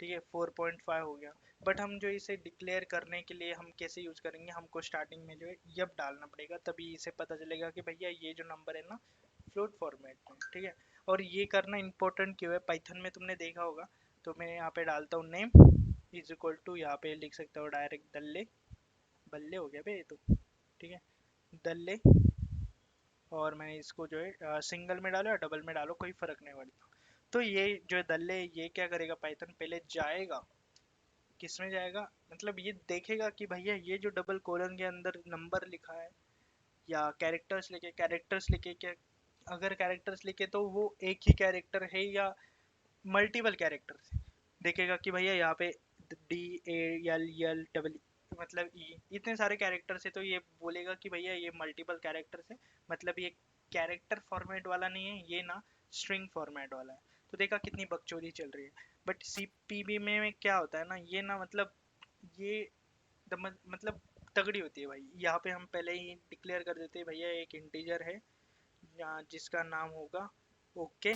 ठीक है, 4.5 हो गया। बट हम जो इसे डिक्लेयर करने के लिए हम कैसे यूज करेंगे? हमको स्टार्टिंग में जो है यब डालना पड़ेगा, तभी इसे पता चलेगा कि भैया ये जो नंबर है ना फ्लोट फॉर्मेट में, ठीक है। और ये करना इंपॉर्टेंट क्यों है? पाइथन में तुमने देखा होगा। तो मैं यहाँ पे डालता हूँ नेम इज इक्वल टू, यहाँ पे लिख सकता हूँ डायरेक्ट दल्ले, बल्ले हो गया बे ये तो, ठीक है, दल्ले। और मैंने इसको जो है सिंगल में डालो या डबल में डालो, कोई फर्क नहीं पड़ता। तो ये जो है दल्ले, ये क्या करेगा? पाइथन पहले जाएगा, किस में जाएगा? मतलब ये देखेगा कि भैया ये जो डबल कोलन के अंदर नंबर लिखा है, या कैरेक्टर्स लिखे क्या, अगर कैरेक्टर्स लिखे तो वो एक ही कैरेक्टर है या मल्टीपल कैरेक्टर्स है। देखेगा कि भैया यहाँ पे D A L L double, मतलब ई, इतने सारे कैरेक्टर्स है, तो ये बोलेगा कि भैया ये मल्टीपल कैरेक्टर्स है, मतलब ये कैरेक्टर फॉर्मेट वाला नहीं है, ये ना स्ट्रिंग फॉर्मेट वाला है। तो देखा कितनी बकचोदी चल रही है। बट सीपीबी में क्या होता है ना, ये ना मतलब ये मतलब तगड़ी होती है भाई। यहाँ पे हम पहले ही डिक्लेयर कर देते हैं भैया एक इंटीजर है जिसका नाम होगा ओके,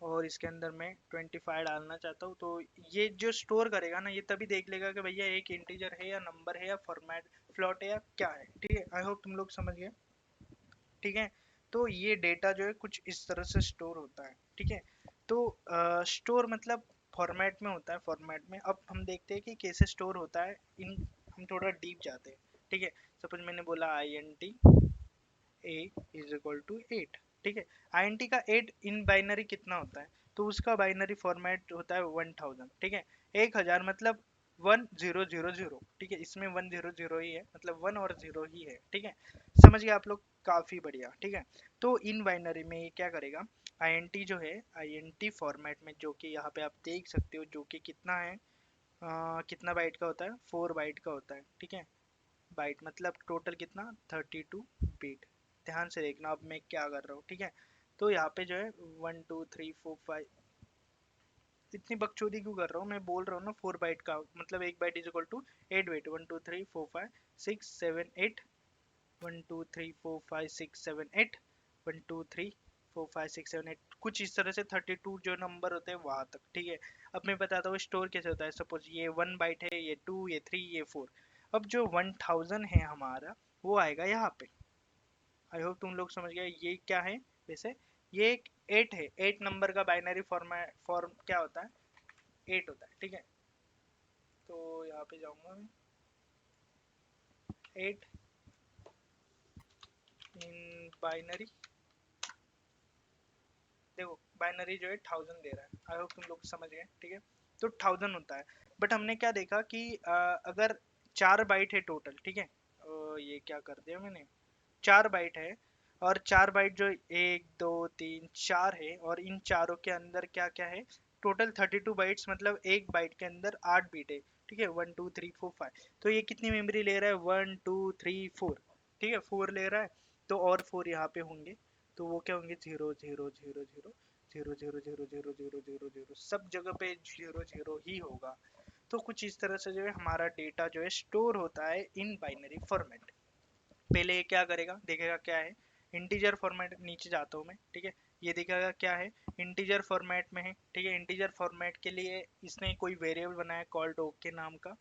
और इसके अंदर मैं 25 डालना चाहता हूँ। तो ये जो स्टोर करेगा ना, ये तभी देख लेगा कि भैया एक इंटीजर है या नंबर है या फॉर्मेट फ्लोट है या क्या है, ठीक है। आई होप तुम लोग समझ गए, ठीक है। तो ये डेटा जो है कुछ इस तरह से स्टोर होता है, ठीक है। तो स्टोर मतलब फॉर्मेट में होता है, फॉर्मेट में। अब हम देखते हैं कि कैसे स्टोर होता है इन, हम थोड़ा डीप जाते हैं, ठीक है। सपोज मैंने बोला I N T A is equal to 8, ठीक है। आईएनटी का 8 इन बाइनरी कितना होता है? तो उसका बाइनरी फॉर्मेट होता है 1000, ठीक है। 1000 मतलब 1000, ठीक है, इसमें 100 ही है, मतलब 1 और 0 ही है, ठीक है। समझ गए आप लोग? काफी बढ़िया, ठीक है। तो इन बाइनरी में ये क्या करेगा? आईएनटी जो है, आईएनटी फॉर्मेट में, जो कि यहाँ पे आप देख सकते हो, जो कि कितना है, कितना बाइट का होता है? 4 बाइट का होता है, ठीक है। बाइट मतलब टोटल कितना? 32 बीट। ध्यान से देखना अब मैं क्या कर रहा हूँ, ठीक है। तो यहाँ पे जो है 1 2 3 4 5, इतनी बकचोदी क्यों कर रहा हूँ? मैं बोल रहा हूँ ना 4 बाइट का मतलब एक byte is equal to 8 byte, 1 2 3 4 5 6 7 8, 1 2 3 4 5 6 7 8, 1 2 3 4 5 6 7 8, कुछ इस तरह से 32 जो नंबर होते हैं वहां तक, ठीक है। अब मैं बताता हूँ स्टोर कैसे होता है। सपोज ये 1 बाइट है, ये 2, ये 3, ये 4। अब जो 1000 है हमारा, वो आएगा यहाँ पे। आई होप तुम लोग समझ गए ये क्या है। वैसे ये एक 8 है, 8 नंबर का बाइनरी फॉर्म क्या होता है? 8 होता है, ठीक है। तो यहाँ पे जाऊंगा मैं, 8 इन बाइनरी, देखो बाइनरी जो है 1000 दे रहा है। आई होप तुम लोग समझ गए, ठीक है। तो 1000 होता है। बट हमने क्या देखा कि अगर 4 बाइट है टोटल, ठीक है। ये क्या कर दिया मैंने, 4 बाइट है, और 4 बाइट जो 1 2 3 4 है, और इन चारों के अंदर क्या क्या है? टोटल 32 बाइट्स, मतलब एक बाइट के अंदर 8 बीट है, ठीक है। 1 2 3 4 5, तो ये कितनी मेमोरी ले रहा है? 1 2 3 4, ठीक है, 4 ले रहा है। तो और 4 यहाँ पे होंगे, तो वो क्या होंगे, 0 0 0 0 0 0 0 0 0 0 0 सब जगह पे 0 0 ही होगा। तो कुछ इस तरह से जो है हमारा डेटा जो है स्टोर होता है इन बाइनरी फॉर्मेट। पहले ये क्या करेगा, देखेगा क्या है इंटीजर फॉर्मेट, नीचे जाता हूँ मैं, ठीक है। ये देखेगा क्या है इंटीजर फॉर्मेट में है, ठीक है। इंटीजर फॉर्मेट के लिए इसने कोई वेरिएबल बनाया कॉल्ड ओके नाम का,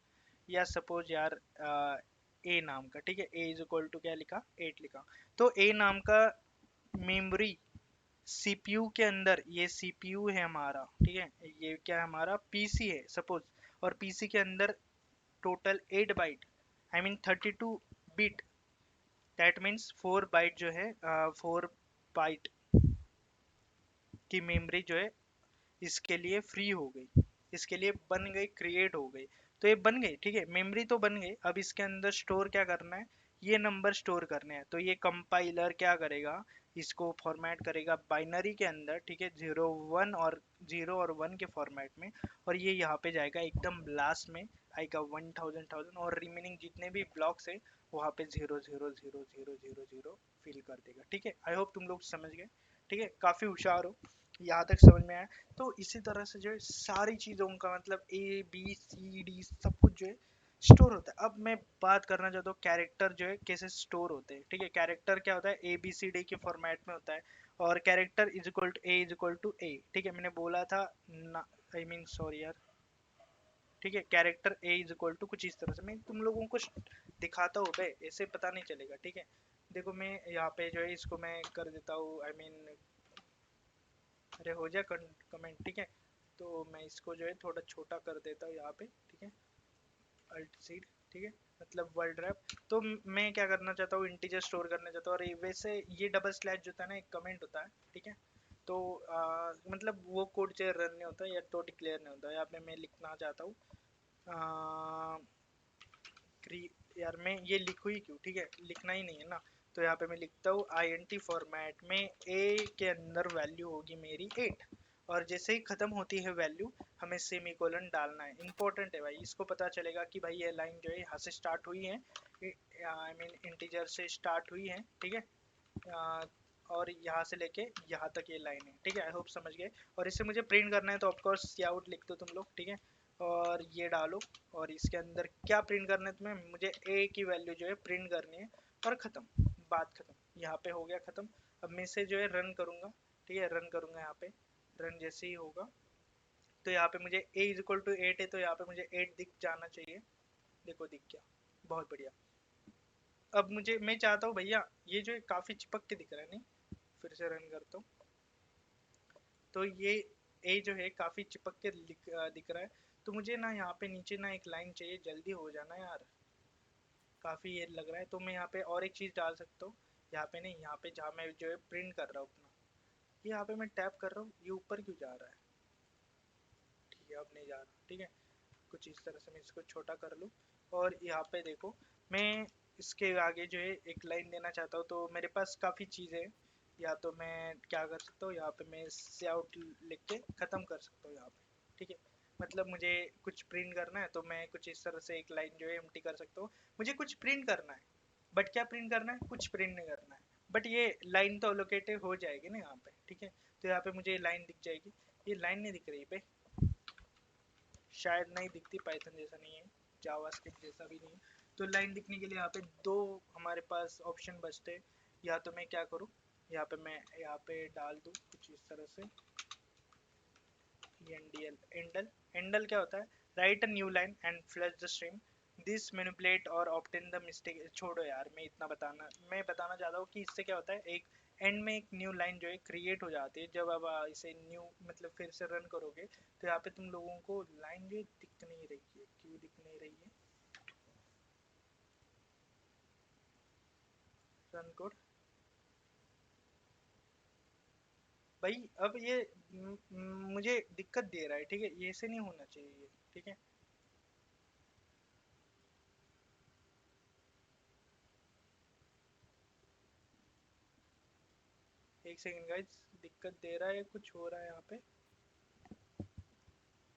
या सपोज यार ए नाम का, ठीक है। ए इज इक्वल टू क्या लिखा, 8 लिखा। तो ए नाम का मेमोरी सीपीयू के अंदर, ये सीपीयू है हमारा, ठीक है। ये क्या है हमारा पीसी है सपोज, और पीसी के अंदर total 8 byte, I mean 32 bit, that means 4 byte जो है 4 बाइट की मेमोरी जो है इसके लिए फ्री हो गई, इसके लिए बन गई, क्रिएट हो गई। तो ये बन गई, ठीक है, मेमोरी तो बन गई। अब इसके अंदर स्टोर क्या करना है, ये नंबर स्टोर करने हैं। तो ये कंपाइलर क्या करेगा, इसको फॉर्मेट करेगा बाइनरी के अंदर, ठीक है, 0 और 1 के फॉर्मेट में। और ये यहाँ पे जाएगा एकदम लास्ट में आएगा 1000 और रिमेनिंग जितने भी ब्लॉक्स है वहाँ पे 0 0 0 0 0 0 फिल कर देगा, ठीक है। आई होप तुम लोग समझ गए, ठीक है, काफ़ी होशियार हो, यहाँ तक समझ में आया। तो इसी तरह से जो है सारी चीज़ों का मतलब ए बी सी डी सब कुछ जो है स्टोर होता है। अब मैं बात करना चाहता हूँ कैरेक्टर जो है कैसे स्टोर होते हैं, ठीक है। कैरेक्टर क्या होता है, ए बी सी डी के फॉर्मेट में होता है, और character is equal to A is equal to A, ठीक है। मैंने बोला था ना, आई मीन सॉरी यार, ठीक है। Character A is equal to कुछ इस तरह से, मैं तुम लोगों को दिखाता हूँ बे, ऐसे पता नहीं चलेगा, ठीक है। देखो मैं यहाँ पे जो है इसको मैं कर देता हूँ, आई मीन अरे हो जाए कमेंट, ठीक है। तो मैं इसको जो है थोड़ा छोटा कर देता हूँ यहाँ पे, ठीक है, अल्ट सीड, ठीक है, मतलब वर्ल्ड रैप। तो मैं क्या करना चाहता हूँ, इंटीजर स्टोर करना चाहता हूँ, और वैसे ये डबल स्लैश जो था ना, एक कमेंट होता है, ठीक है। तो मतलब वो कोड चाहे रन नहीं होता या तो डिक्लेयर नहीं होता। यहाँ पे मैं लिखना चाहता हूँ यार मैं ये लिखूँ ही क्यों, ठीक है, लिखना ही नहीं है ना। तो यहाँ पे मैं लिखता हूँ INT फॉर्मेट में ए के अंदर वैल्यू होगी मेरी 8, और जैसे ही ख़त्म होती है वैल्यू हमें सेमीकोलन डालना है। इंपॉर्टेंट है भाई, इसको पता चलेगा कि भाई ये लाइन जो है यहाँ से स्टार्ट हुई है, आई मीन इंटीजर से स्टार्ट हुई है, ठीक है। और यहाँ से लेके यहाँ तक ये लाइन है, ठीक है। आई होप समझ गए। और इसे मुझे प्रिंट करना है तो ऑफकोर्स सी आउट लिख दो तुम लोग, ठीक है, और ये डालो। और इसके अंदर क्या प्रिंट करना है तुम्हें, मुझे ए की वैल्यू जो है प्रिंट करनी है, और ख़त्म, बात ख़त्म। यहाँ पे हो गया ख़त्म। अब मैं इसे जो है रन करूँगा, ठीक है, रन करूँगा। यहाँ पे रन जैसे ही होगा तो यहाँ पे मुझे ए इज इक्वल टू 8 है, तो यहाँ पे मुझे 8 दिख जाना चाहिए। देखो दिख गया, बहुत बढ़िया। अब मुझे, मैं चाहता हूँ भैया ये जो है काफ़ी चिपक के दिख रहा है, नहीं, फिर से रन करता हूँ तो ये ए जो है काफ़ी चिपक के दिख रहा है। तो मुझे ना यहाँ पे नीचे ना एक लाइन चाहिए, जल्दी हो जाना यार, काफ़ी ये लग रहा है। तो मैं यहाँ पे और एक चीज़ डाल सकता हूँ, यहाँ पे नहीं, यहाँ पे जहाँ मैं जो है प्रिंट कर रहा हूँ अपना, ये यहाँ पे मैं टैप कर रहा हूँ, ये ऊपर क्यों जा रहा है, ठीक है, अब नहीं जा रहा, ठीक है। कुछ इस तरह से मैं इसको छोटा कर लूँ, और यहाँ पे देखो मैं इसके आगे जो है एक लाइन देना चाहता हूँ। तो मेरे पास काफ़ी चीज़ें हैं, या तो मैं क्या कर सकता हूँ, यहाँ पे मैं से आउट लिख के ख़त्म कर सकता हूँ यहाँ पे, ठीक है। मतलब मुझे कुछ प्रिंट करना है तो मैं कुछ इस तरह से एक लाइन जो है एम्प्टी कर सकता हूँ। मुझे कुछ प्रिंट करना है, बट क्या प्रिंट करना है, कुछ प्रिंट नहीं करना है, बट ये लाइन तो अलोकेटेड हो जाएगी ना यहाँ पे, ठीक है। तो यहाँ पे मुझे लाइन दिख जाएगी, ये लाइन नहीं दिख रही पे, शायद नहीं दिखती, पाइथन जैसा नहीं है, जावास्क्रिप्ट जैसा भी नहीं है। तो लाइन दिखने के लिए यहाँ पे दो हमारे पास ऑप्शन बचते हैं। या तो मैं क्या करूँ, यहाँ पे मैं यहाँ पे डाल दूँ कुछ इस तरह से एंडल एंडल एंडल क्या होता है, right a new line and flush the stream, this manipulate और ऑब्टेन द मिस्टेक। छोड़ो यार, मैं बताना चाहता हूँ कि इससे क्या होता है, एक एंड में एक न्यू लाइन जो है क्रिएट हो जाती है। जब आप इसे न्यू मतलब फिर से रन करोगे तो यहाँ पे तुम लोगों को लाइन जो दिख नहीं रही है, क्यों दिख नहीं रही है, रन कोड भाई। अब ये मुझे दिक्कत दे रहा है, ठीक है, ये ऐसे नहीं होना चाहिए, ठीक है। एक सेकंड गाइस, दिक्कत दे रहा है, कुछ हो रहा है यहाँ पे,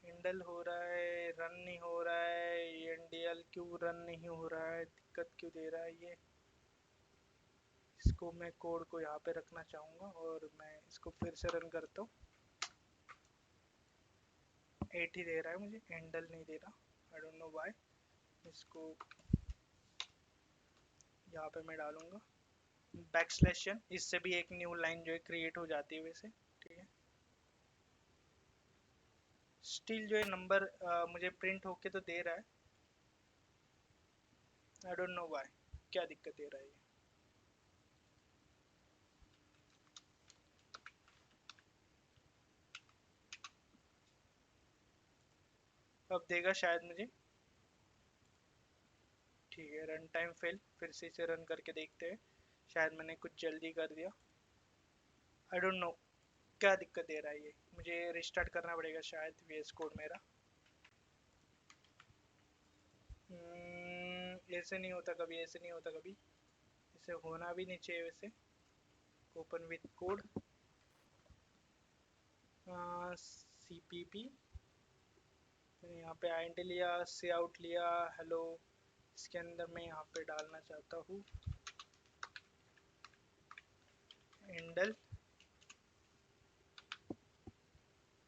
हैंडल हो रहा है, रन नहीं हो रहा है, एनडीएल क्यों रन नहीं हो रहा है, दिक्कत क्यों दे रहा है ये, इसको मैं कोड को यहाँ पे रखना चाहूँगा और मैं इसको फिर से रन करता हूँ। 8 ही दे रहा है मुझे, हैंडल नहीं दे रहा, आई डोंट नो व्हाई। इसको यहाँ पे मैं डालूंगा बैकस्लैश n, इससे भी एक न्यू लाइन जो है क्रिएट हो जाती है वैसे, ठीक है। स्टिल जो है नंबर मुझे प्रिंट होके तो दे रहा है, आई डोंट नो व्हाई, क्या दिक्कत दे रहा है ये। अब देगा शायद मुझे, ठीक है। रन टाइम फेल, फिर से इसे रन करके देखते हैं, शायद मैंने कुछ जल्दी कर दिया, आई डोंट नो क्या दिक्कत दे रहा है ये। मुझे रिस्टार्ट करना पड़ेगा शायद VS कोड मेरा। ऐसे नहीं होता कभी, ऐसे नहीं होता कभी, इसे होना भी नहीं चाहिए वैसे। ओपन विथ कोड, CPP, यहाँ पे INT लिया, सी आउट लिया, हेलो। इसके अंदर मैं यहाँ पे डालना चाहता हूँ हैंडल,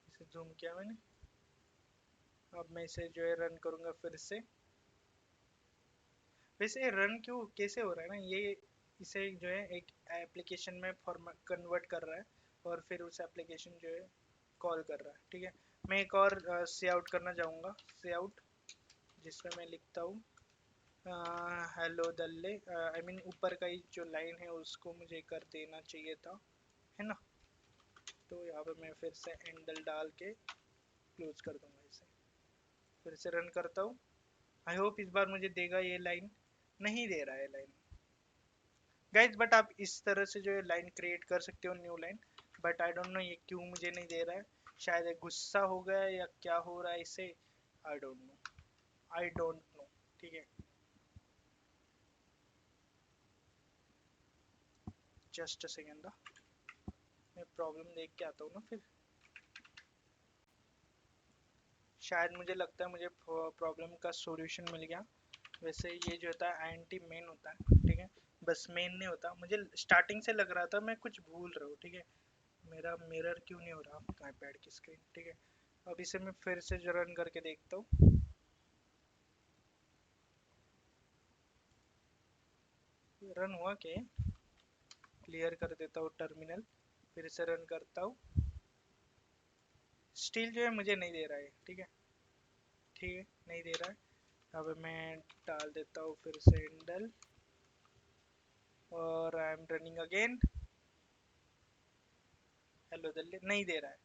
इसे जूम किया मैंने। अब मैं इसे जो है रन करूँगा फिर से। वैसे रन क्यों कैसे हो रहा है ना ये, इसे जो है एक एप्लीकेशन में फॉर्मेट कन्वर्ट कर रहा है और फिर उस एप्लीकेशन जो है कॉल कर रहा है, ठीक है। मैं एक और सी आउट करना चाहूँगा, सी आउट, जिसमें मैं लिखता हूँ हेलो दल्ले, आई मीन ऊपर का ही जो लाइन है उसको मुझे कर देना चाहिए था, है ना। तो यहाँ पे मैं फिर से हैंडल डाल के क्लोज कर दूंगा इसे, फिर से रन करता हूँ। आई होप इस बार मुझे देगा ये लाइन, नहीं दे रहा है लाइन गाइज, बट आप इस तरह से जो है लाइन क्रिएट कर सकते हो, new line. But I don't no ये क्यों मुझे नहीं दे रहा है, शायद ये गुस्सा हो गया या क्या हो रहा है इसे, आई don't no, I don't no, ठीक है। जस्ट अ सेकेंड, मैं प्रॉब्लम देख के आता हूँ ना फिर। शायद मुझे लगता है मुझे प्रॉब्लम का सॉल्यूशन मिल गया। वैसे ये जो होता है INT मेन होता है, ठीक है, बस मेन नहीं होता। मुझे स्टार्टिंग से लग रहा था मैं कुछ भूल रहा हूँ, ठीक है। मेरा मिरर क्यों नहीं हो रहा आईपैड की स्क्रीन, ठीक है। अब इसे मैं फिर से रन करके देखता हूँ, रन हुआ क्या, क्लियर कर देता हूँ टर्मिनल, फिर से रन करता हूँ। स्टिल जो है मुझे नहीं दे रहा है, ठीक है, ठीक है, नहीं दे रहा है। अब मैं डाल देता हूँ फिर से हैंडल और I am running again, hello दल्ले, नहीं दे रहा है।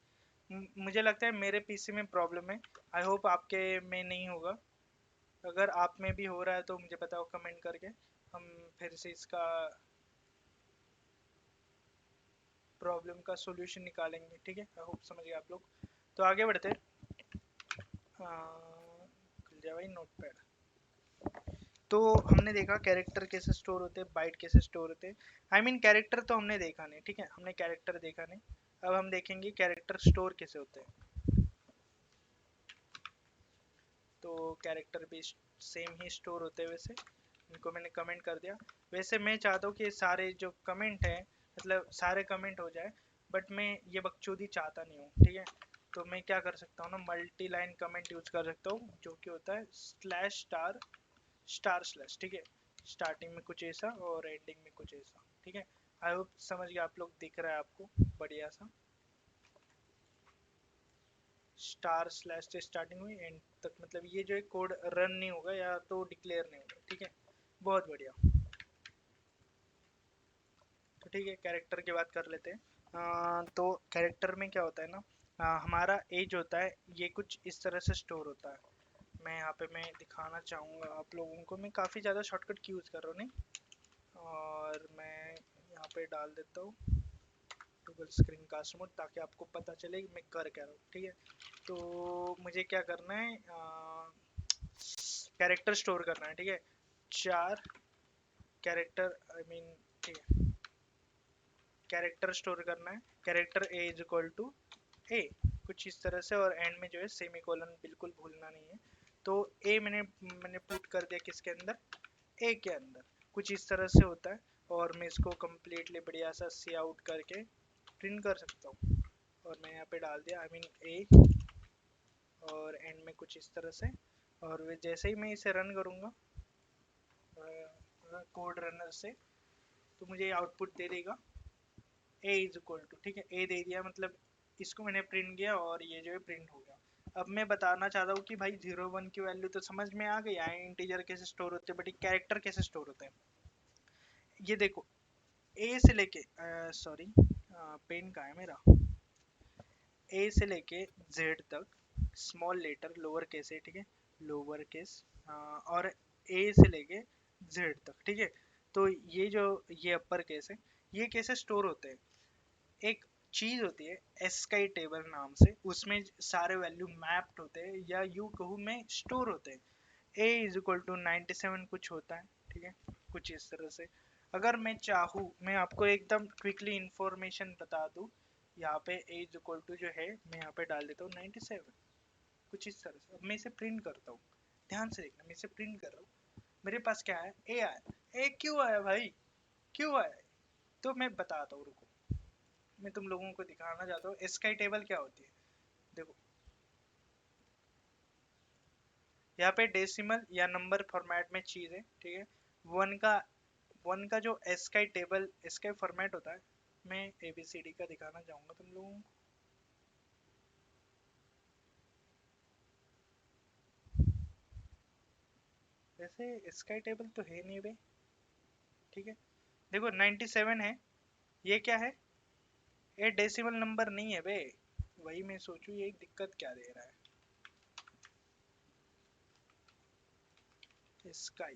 मुझे लगता है मेरे PC में प्रॉब्लम है, आई होप आपके में नहीं होगा। अगर आप में भी हो रहा है तो मुझे बताओ कमेंट करके, हम फिर से इसका प्रॉब्लम का सॉल्यूशन निकालेंगे, ठीक है। आई होप समझ गए आप लोग। तो आगे बढ़ते हैं, खुल जाए भाई नोटपैड। तो हमने देखा कैरेक्टर कैसे स्टोर होते हैं, बाइट कैसे स्टोर होते हैं। आई मीन कैरेक्टर तो हमने देखा नहीं, ठीक है, हमने कैरेक्टर देखा नहीं। अब हम देखेंगे कैरेक्टर स्टोर कैसे होते हैं। तो कैरेक्टर भी सेम ही स्टोर होते हैं वैसे, इनको मैंने कमेंट कर दिया। वैसे मैं चाहता हूँ कि सारे जो कमेंट है, मतलब सारे कमेंट हो जाए, बट मैं ये बकचोदी चाहता नहीं हूँ, ठीक है। तो मैं क्या कर सकता हूँ ना, मल्टी लाइन कमेंट यूज कर सकता हूँ, जो कि होता है स्लैश स्टार स्टार स्लैश, ठीक है। स्टार्टिंग में कुछ ऐसा और एंडिंग में कुछ ऐसा, ठीक है। आई होप समझ गए आप लोग, दिख रहा है आपको बढ़िया सा। स्टार स्लैश से स्टार्टिंग हुई एंड तक, मतलब ये जो है कोड रन नहीं होगा या तो डिक्लेयर नहीं होगा, ठीक है। बहुत बढ़िया। तो ठीक है, कैरेक्टर की बात कर लेते हैं। तो कैरेक्टर में क्या होता है ना, हमारा एज होता है, ये कुछ इस तरह से स्टोर होता है। मैं यहाँ पे मैं दिखाना चाहूँगा आप लोगों को, मैं काफ़ी ज़्यादा शॉर्टकट की यूज़ कर रहा हूँ नहीं, और मैं यहाँ पे डाल देता हूँ गूगल स्क्रीन कास्ट मोड, ताकि आपको पता चले कि मैं कर क्या रहा हूँ, ठीक है। तो मुझे क्या करना है, कैरेक्टर स्टोर करना है, ठीक है। 4 कैरेक्टर, आई मीन, ठीक है, कैरेक्टर स्टोर करना है। Character A is equal to A, कुछ इस तरह से, और एंड में जो है सेमी कोलन बिल्कुल भूलना नहीं है। तो ए मैंने पुट कर दिया किसके अंदर, ए के अंदर, कुछ इस तरह से होता है। और मैं इसको कम्प्लीटली बढ़िया सा सी आउट करके प्रिंट कर सकता हूँ। और मैं यहाँ पे डाल दिया आई मीन ए, और एंड में कुछ इस तरह से। और वे जैसे ही मैं इसे रन करूँगा कोड रनर से, तो मुझे आउटपुट दे देगा ए इज इक्वल टू, ठीक है, ए दे दिया, मतलब इसको मैंने प्रिंट किया और ये जो है प्रिंट हो गया। अब मैं बताना चाहता हूँ कि भाई 0 1 की वैल्यू तो समझ में आ गई है, इंटीजर कैसे स्टोर होते हैं, बट कैरेक्टर कैसे स्टोर होते हैं ये देखो। ए से लेके सॉरी पेन का है मेरा, ए से लेके जेड तक स्मॉल लेटर लोअर केस है, ठीक है, लोअर केस, और ए से लेके जेड तक, ठीक है। तो ये जो ये अपर केस है, ये कैसे स्टोर होते हैं, एक चीज होती है एस्काई टेबल नाम से, उसमें सारे वैल्यू मैप्ड होते हैं, या यू कहूँ मैं स्टोर होते हैं। ए इज इक्वल टू 97 कुछ होता है, ठीक है, कुछ इस तरह से। अगर मैं चाहूँ, मैं आपको एकदम क्विकली इंफॉर्मेशन बता दूँ, यहाँ पे ए इज इक्वल टू जो है मैं यहाँ पे डाल देता हूँ 97, कुछ इस तरह से। अब मैं इसे प्रिंट करता हूँ, ध्यान से देखना, मैं इसे प्रिंट कर रहा हूँ, मेरे पास क्या है, ए आया। ए क्यों आया भाई, क्यों आया, तो मैं बताता हूँ, रुको, मैं तुम लोगों को दिखाना चाहता हूँ एस्काई टेबल क्या होती है। देखो यहाँ पे डेसिमल या नंबर फॉर्मेट में चीज है, ठीक है। वन का वन का जो एस्काई टेबल एस्काई फॉर्मेट होता है, मैं एबीसीडी का दिखाना चाहूंगा तुम लोगों को। वैसे एस्काई टेबल तो है नहीं भाई, ठीक है। देखो 97 है, ये क्या है, ये डेसिमल नंबर नहीं है बे। वही मैं सोचूं ये दिक्कत क्या दे रहा है स्काई,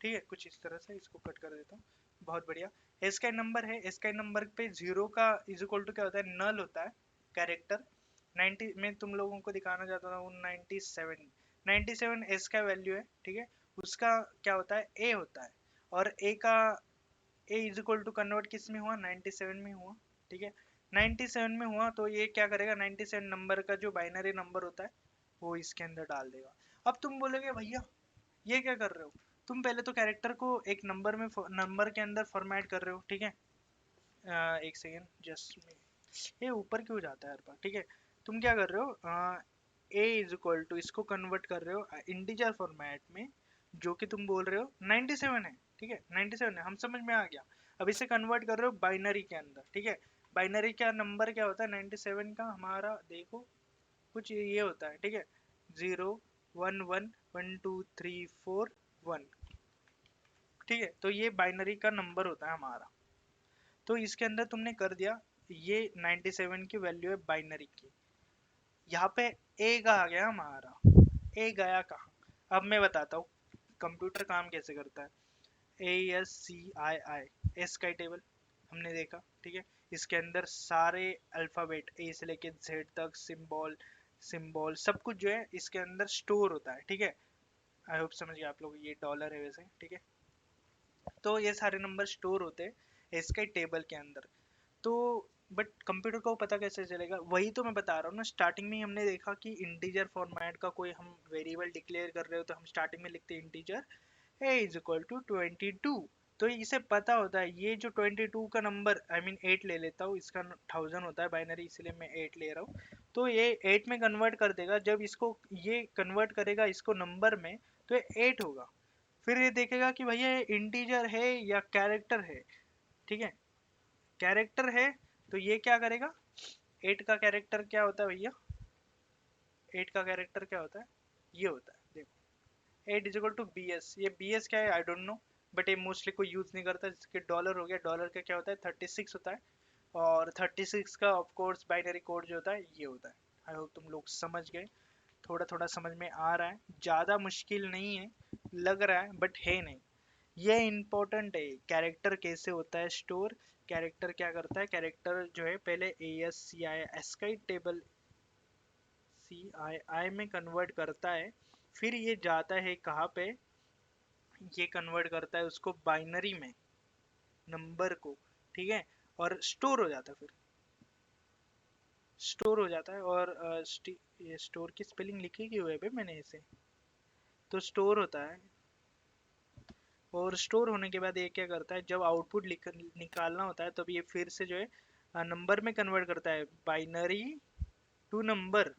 ठीक है, कुछ इस तरह से इसको कट कर देता हूँ। बहुत बढ़िया, एस्काई नंबर है, एस्काई नंबर पे जीरो का इज इक्वल टू क्या होता है, नल होता है, कैरेक्टर। 90 में तुम लोगों को दिखाना चाहता था 97, 97 एस का वैल्यू है, ठीक है। उसका क्या होता है, ए होता है, और ए का ए इज इक्वल टू कन्वर्ट किस में हुआ, 97 में हुआ, ठीक है। 97 में हुआ तो ये क्या करेगा, 97 नंबर का जो बाइनरी नंबर होता है वो इसके अंदर डाल देगा। अब तुम बोलोगे भैया ये क्या कर रहे हो, तुम पहले तो कैरेक्टर को एक नंबर में नंबर के अंदर फॉर्मेट कर रहे हो, ठीक है। एक सेकेंड जस्ट, ये ऊपर क्यों जाता है हर बार, ठीक है। तुम क्या कर रहे हो, ए इज इक्वल टू इसको कन्वर्ट कर रहे हो इंटीजर फॉर्मेट में, जो कि तुम बोल रहे हो 97 है, ठीक है, 97 है, हम समझ में आ गया। अब इसे कन्वर्ट कर रहे हो बाइनरी के अंदर, ठीक है। बाइनरी का नंबर क्या होता है 97 का हमारा, देखो कुछ ये होता है, ठीक है, 0 1 1 1 2 3 4 1, ठीक है। तो ये बाइनरी का नंबर होता है हमारा। तो इसके अंदर तुमने कर दिया, ये 97 की वैल्यू है बाइनरी की, यहाँ पे ए का आ गया हमारा, ए गया कहाँ, अब मैं बताता हूँ कंप्यूटर काम कैसे करता है। ASCII, एस का टेबल हमने देखा, ठीक है। इसके अंदर सारे अल्फाबेट ए से लेके जेड तक, सिंबल सिंबल सब कुछ जो है इसके अंदर स्टोर होता है, ठीक है। आई होप समझ गए आप लोग, ये डॉलर है वैसे, ठीक है। तो ये सारे नंबर स्टोर होते हैं इसके टेबल के अंदर। तो बट कंप्यूटर को पता कैसे चलेगा, वही तो मैं बता रहा हूँ ना, स्टार्टिंग में ही हमने देखा कि इंटीजर फॉर्मेट का कोई हम वेरिएबल डिक्लेयर कर रहे हो तो हम स्टार्टिंग में लिखते हैं integer A is equal to 22। तो इसे पता होता है ये जो 22 का नंबर आई मीन 8 ले लेता हूँ, इसका 1000 होता है बाइनरी, इसलिए मैं 8 ले रहा हूँ। तो ये 8 में कन्वर्ट कर देगा, जब इसको ये कन्वर्ट करेगा इसको नंबर में, तो ये 8 होगा। फिर ये देखेगा कि भैया ये इंटीजर है या कैरेक्टर है, ठीक है। कैरेक्टर है तो ये क्या करेगा, 8 का कैरेक्टर क्या होता है भैया, 8 का कैरेक्टर क्या होता है, ये होता है, देखो 8 is equal to B S. ये बी एस क्या है आई डोंट नो, बट ये मोस्टली कोई यूज नहीं करता। जिसके डॉलर हो गया, डॉलर का क्या होता है 36 होता है, और 36 का ऑफ कोर्स बाइनरी कोड जो होता है ये होता है। आई होप तुम लोग समझ गए, थोड़ा थोड़ा समझ में आ रहा है, ज़्यादा मुश्किल नहीं है, लग रहा है बट है नहीं। ये इम्पोर्टेंट है, कैरेक्टर कैसे होता है स्टोर, कैरेक्टर क्या करता है, कैरेक्टर जो है पहले A S C I S का टेबल सी आई आई में कन्वर्ट करता है, फिर ये जाता है कहाँ पे, ये कन्वर्ट करता है उसको बाइनरी में, नंबर को, ठीक है, और स्टोर हो जाता है, फिर स्टोर हो जाता है। और ये स्टोर की स्पेलिंग लिखी क्यों है भाई मैंने इसे, तो स्टोर होता है, और स्टोर होने के बाद ये क्या करता है, जब आउटपुट निकालना होता है तब ये फिर से जो है नंबर में कन्वर्ट करता है, बाइनरी टू नंबर।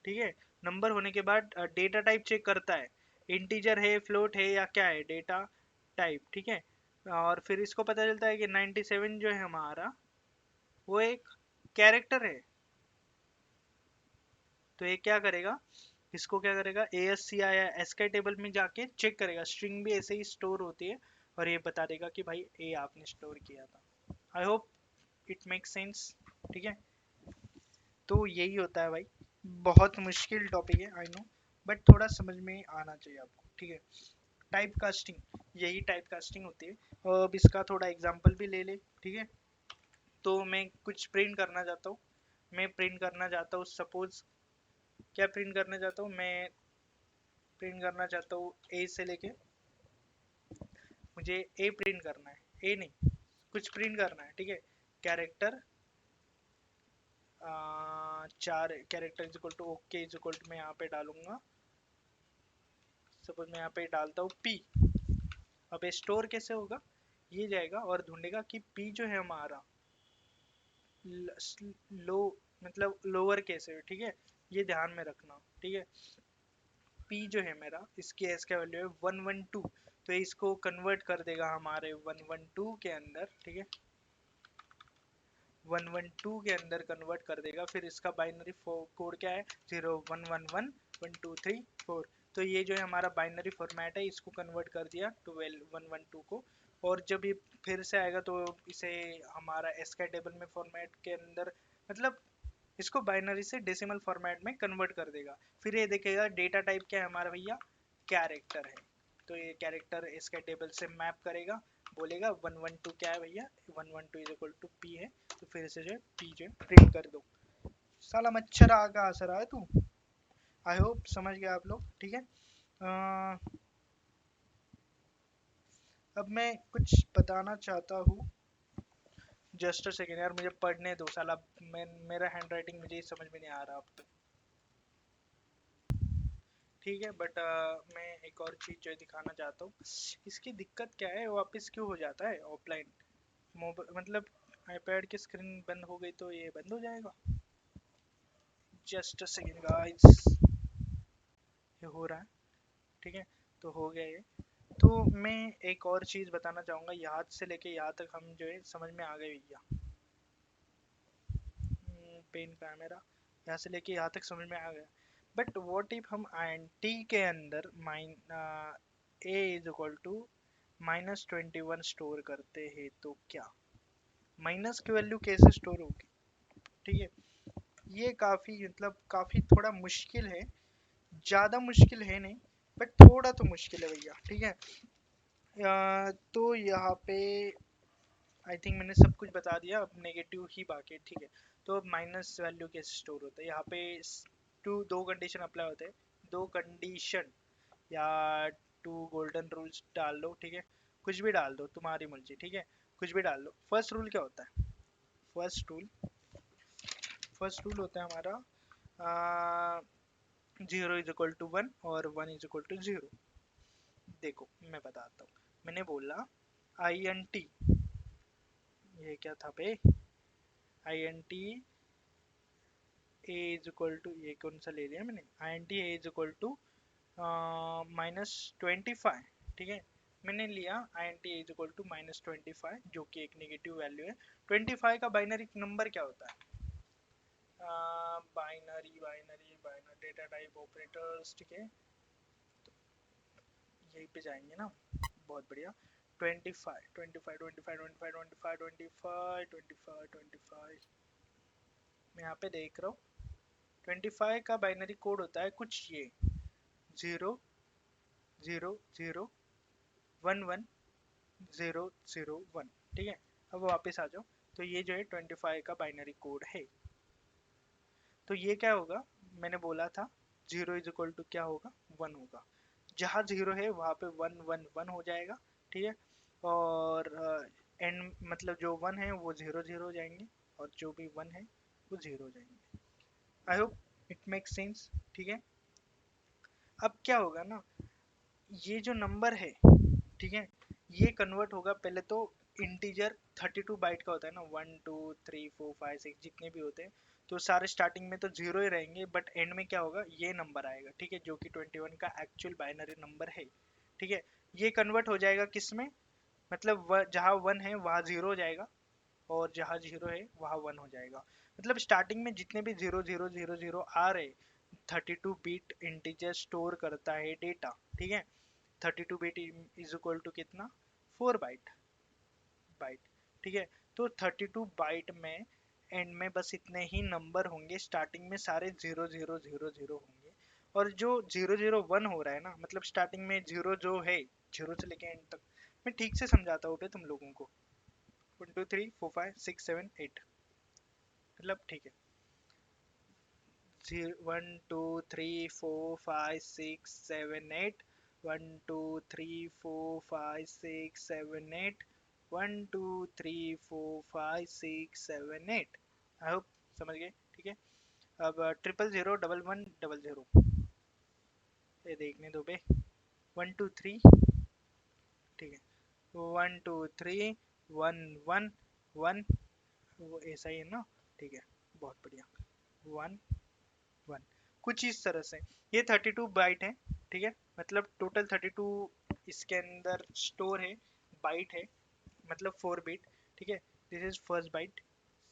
ठीक है, नंबर होने के बाद डेटा टाइप चेक करता है, इंटीजर है, फ्लोट है, या क्या है डेटा टाइप। ठीक है, और फिर इसको पता चलता है कि 97 जो है हमारा वो एक कैरेक्टर है। तो ये क्या करेगा, इसको क्या करेगा, ASCII या ASCII टेबल में जाके चेक करेगा, स्ट्रिंग भी ऐसे ही स्टोर होती है, और ये बता देगा कि भाई ए आपने स्टोर किया था। I hope it make sense. ठीक है, तो यही होता है भाई, बहुत मुश्किल टॉपिक है आई नो, बट थोड़ा समझ में आना चाहिए आपको। ठीक है, टाइप कास्टिंग, यही टाइप कास्टिंग होती है। और अब इसका थोड़ा एग्जांपल भी ले ले। ठीक है, तो मैं कुछ प्रिंट करना चाहता हूँ, मैं प्रिंट करना चाहता हूँ सपोज, क्या प्रिंट करना चाहता हूँ मैं, प्रिंट करना चाहता हूँ ए से लेके, मुझे ए प्रिंट करना है, ए नहीं कुछ प्रिंट करना है। ठीक है, character 4 character is equal to okay is equal to मैं यहाँ पे डालूंगा, सपोज मैं यहाँ पे डालता हूँ पी। अब स्टोर कैसे होगा, ये जाएगा और ढूंढेगा कि पी जो है हमारा लो, मतलब लोअर केस है। ठीक है, ये ध्यान में रखना। ठीक है, पी जो है मेरा, इसकी एस का वैल्यू है 112, तो इसको कन्वर्ट कर देगा हमारे 112 के अंदर। ठीक है, 112 के अंदर कन्वर्ट कर देगा, फिर इसका बाइनरी कोड क्या है, 01111234। तो ये जो है हमारा बाइनरी फॉर्मेट है, इसको कन्वर्ट कर दिया 112 को। और जब ये फिर से आएगा तो इसे हमारा एसके टेबल में फॉर्मेट के अंदर, मतलब इसको बाइनरी से डेसिमल फॉर्मेट में कन्वर्ट कर देगा। फिर ये देखेगा डेटा टाइप क्या है हमारा भैया, कैरेक्टर है, तो ये कैरेक्टर इसके टेबल से मैप करेगा, बोलेगा 112 क्या है भैया, 112 इज इक्वल टू पी है, तो फिर से जो है पी जो प्रिंट कर दो। साला मच्छर आगा असर आया तू। आई होप समझ गया आप लोग। ठीक है, अब मैं कुछ बताना चाहता हूँ, जस्ट अ सेकेंड यार, मुझे पढ़ने दो साला, मेरा हैंड राइटिंग मुझे ही समझ में नहीं आ रहा अब तो। ठीक है, बट मैं एक और चीज़ जो दिखाना चाहता हूँ, इसकी दिक्कत क्या है, वापस क्यों हो जाता है ऑफलाइन, मतलब आईपैड की स्क्रीन बंद हो गई तो ये बंद हो जाएगा। जस्ट अ सेकेंड गाइस, ये हो रहा है। ठीक है, तो हो गया ये। तो मैं एक और चीज़ बताना चाहूँगा, याद से लेके यहाँ तक हम जो है समझ में आ गए भैया। पेन का है मेरा, यहाँ से लेके यहाँ तक समझ में आ गया। बट व्हाट इफ हम टी के अंदर ए इज इक्वल टू -21 स्टोर करते हैं, तो क्या माइनस की वैल्यू कैसे स्टोर होगी। ठीक है, ये काफ़ी मतलब काफ़ी थोड़ा मुश्किल है, ज़्यादा मुश्किल है नहीं, बट थोड़ा तो मुश्किल है भैया। ठीक है, तो यहाँ पे आई थिंक मैंने सब कुछ बता दिया, अब नेगेटिव ही बाकी है। ठीक है, तो अब माइनस वैल्यू कैसे स्टोर होता है, यहाँ पे दो कंडीशन अप्लाई होते हैं, दो कंडीशन या टू गोल्डन रूल्स डाल लो। ठीक है, कुछ भी डाल दो तुम्हारी मर्जी। ठीक है, कुछ भी डाल दो। फर्स्ट रूल क्या होता है, फर्स्ट रूल फर्स्ट रूल होता है हमारा 0 = 1 और 1 = 0। देखो मैं बताता हूँ, मैंने बोला INT, ये क्या था बे, INT A = ये कौन सा ले लिया मैंने, INT A = -25। ठीक है, मैंने लिया INT A = -25, जो कि एक नेगेटिव वैल्यू है। 25 का बाइनरी नंबर क्या होता है, binary binary binary data type operators. ठीक है, यहीं पे जाएंगे ना, बहुत बढ़िया। 25 25 25 25 25 25 25 25, मैं यहाँ पे देख रहा हूँ 25 का बाइनरी कोड होता है कुछ ये 0 0 0 1 1 0 0 1। ठीक है, अब वापस आ जाओ, तो ये जो है 25 का बाइनरी कोड है। तो ये क्या होगा, मैंने बोला था 0 = क्या होगा, 1 होगा, जहाँ 0 है वहाँ पे 1 1 1 हो जाएगा। ठीक है, और एंड मतलब जो 1 है वो 0 0 हो जाएंगे, और जो भी 1 है वो 0 हो जाएंगे। I hope it make sense. ठीक है, अब क्या होगा ना, ये जो नंबर है, ठीक है, ये कन्वर्ट होगा पहले तो इंटीजर 32 बाइट का होता है ना, 1 2 3 4 5 6 जितने भी होते हैं, तो सारे स्टार्टिंग में तो जीरो ही रहेंगे, बट एंड में क्या होगा, ये नंबर आएगा, ठीक है, जो कि 21 का एक्चुअल बाइनरी नंबर है, ठीक है। ये कन्वर्ट हो जाएगा किस में, मतलब जहाँ वन है वहाँ जीरो हो जाएगा, और जहाँ जीरो है वहाँ वन हो जाएगा। मतलब स्टार्टिंग में जितने भी जीरो जीरो जीरो जीरो आ रहे, 32 बिट इंटीजर स्टोर करता है डेटा, ठीक है। 32 बिट इज इक्वल टू कितना, 4 बाइट, ठीक है। तो 32 बाइट में एंड में बस इतने ही नंबर होंगे, स्टार्टिंग में सारे जीरो जीरो जीरो जीरो होंगे, और जो जीरो जीरो वन हो रहा है ना, मतलब स्टार्टिंग में जीरो जो है, जीरो से लेके एंड तक, मैं ठीक से समझाता हूँ तुम लोगों को, 1 2 3 4 5 6 7 8, मतलब ठीक है, 1 2 3 4 5 6 7 8, 1 2 3 4 5 6 7 8, 1 2 3 4 5 6 7 8, आई होप समझ गए, ठीक है। अब 000 11 00, ये देखने दो बे, 1 2 3, ठीक है, 1 2 3 1 1 1, वो ऐसा ही है ना, ठीक है, बहुत बढ़िया, 1 1, कुछ इस तरह से। ये 32 बाइट है, ठीक है, मतलब टोटल 32 इसके अंदर स्टोर है, बाइट है, मतलब 4 बिट, ठीक है। This is first byte,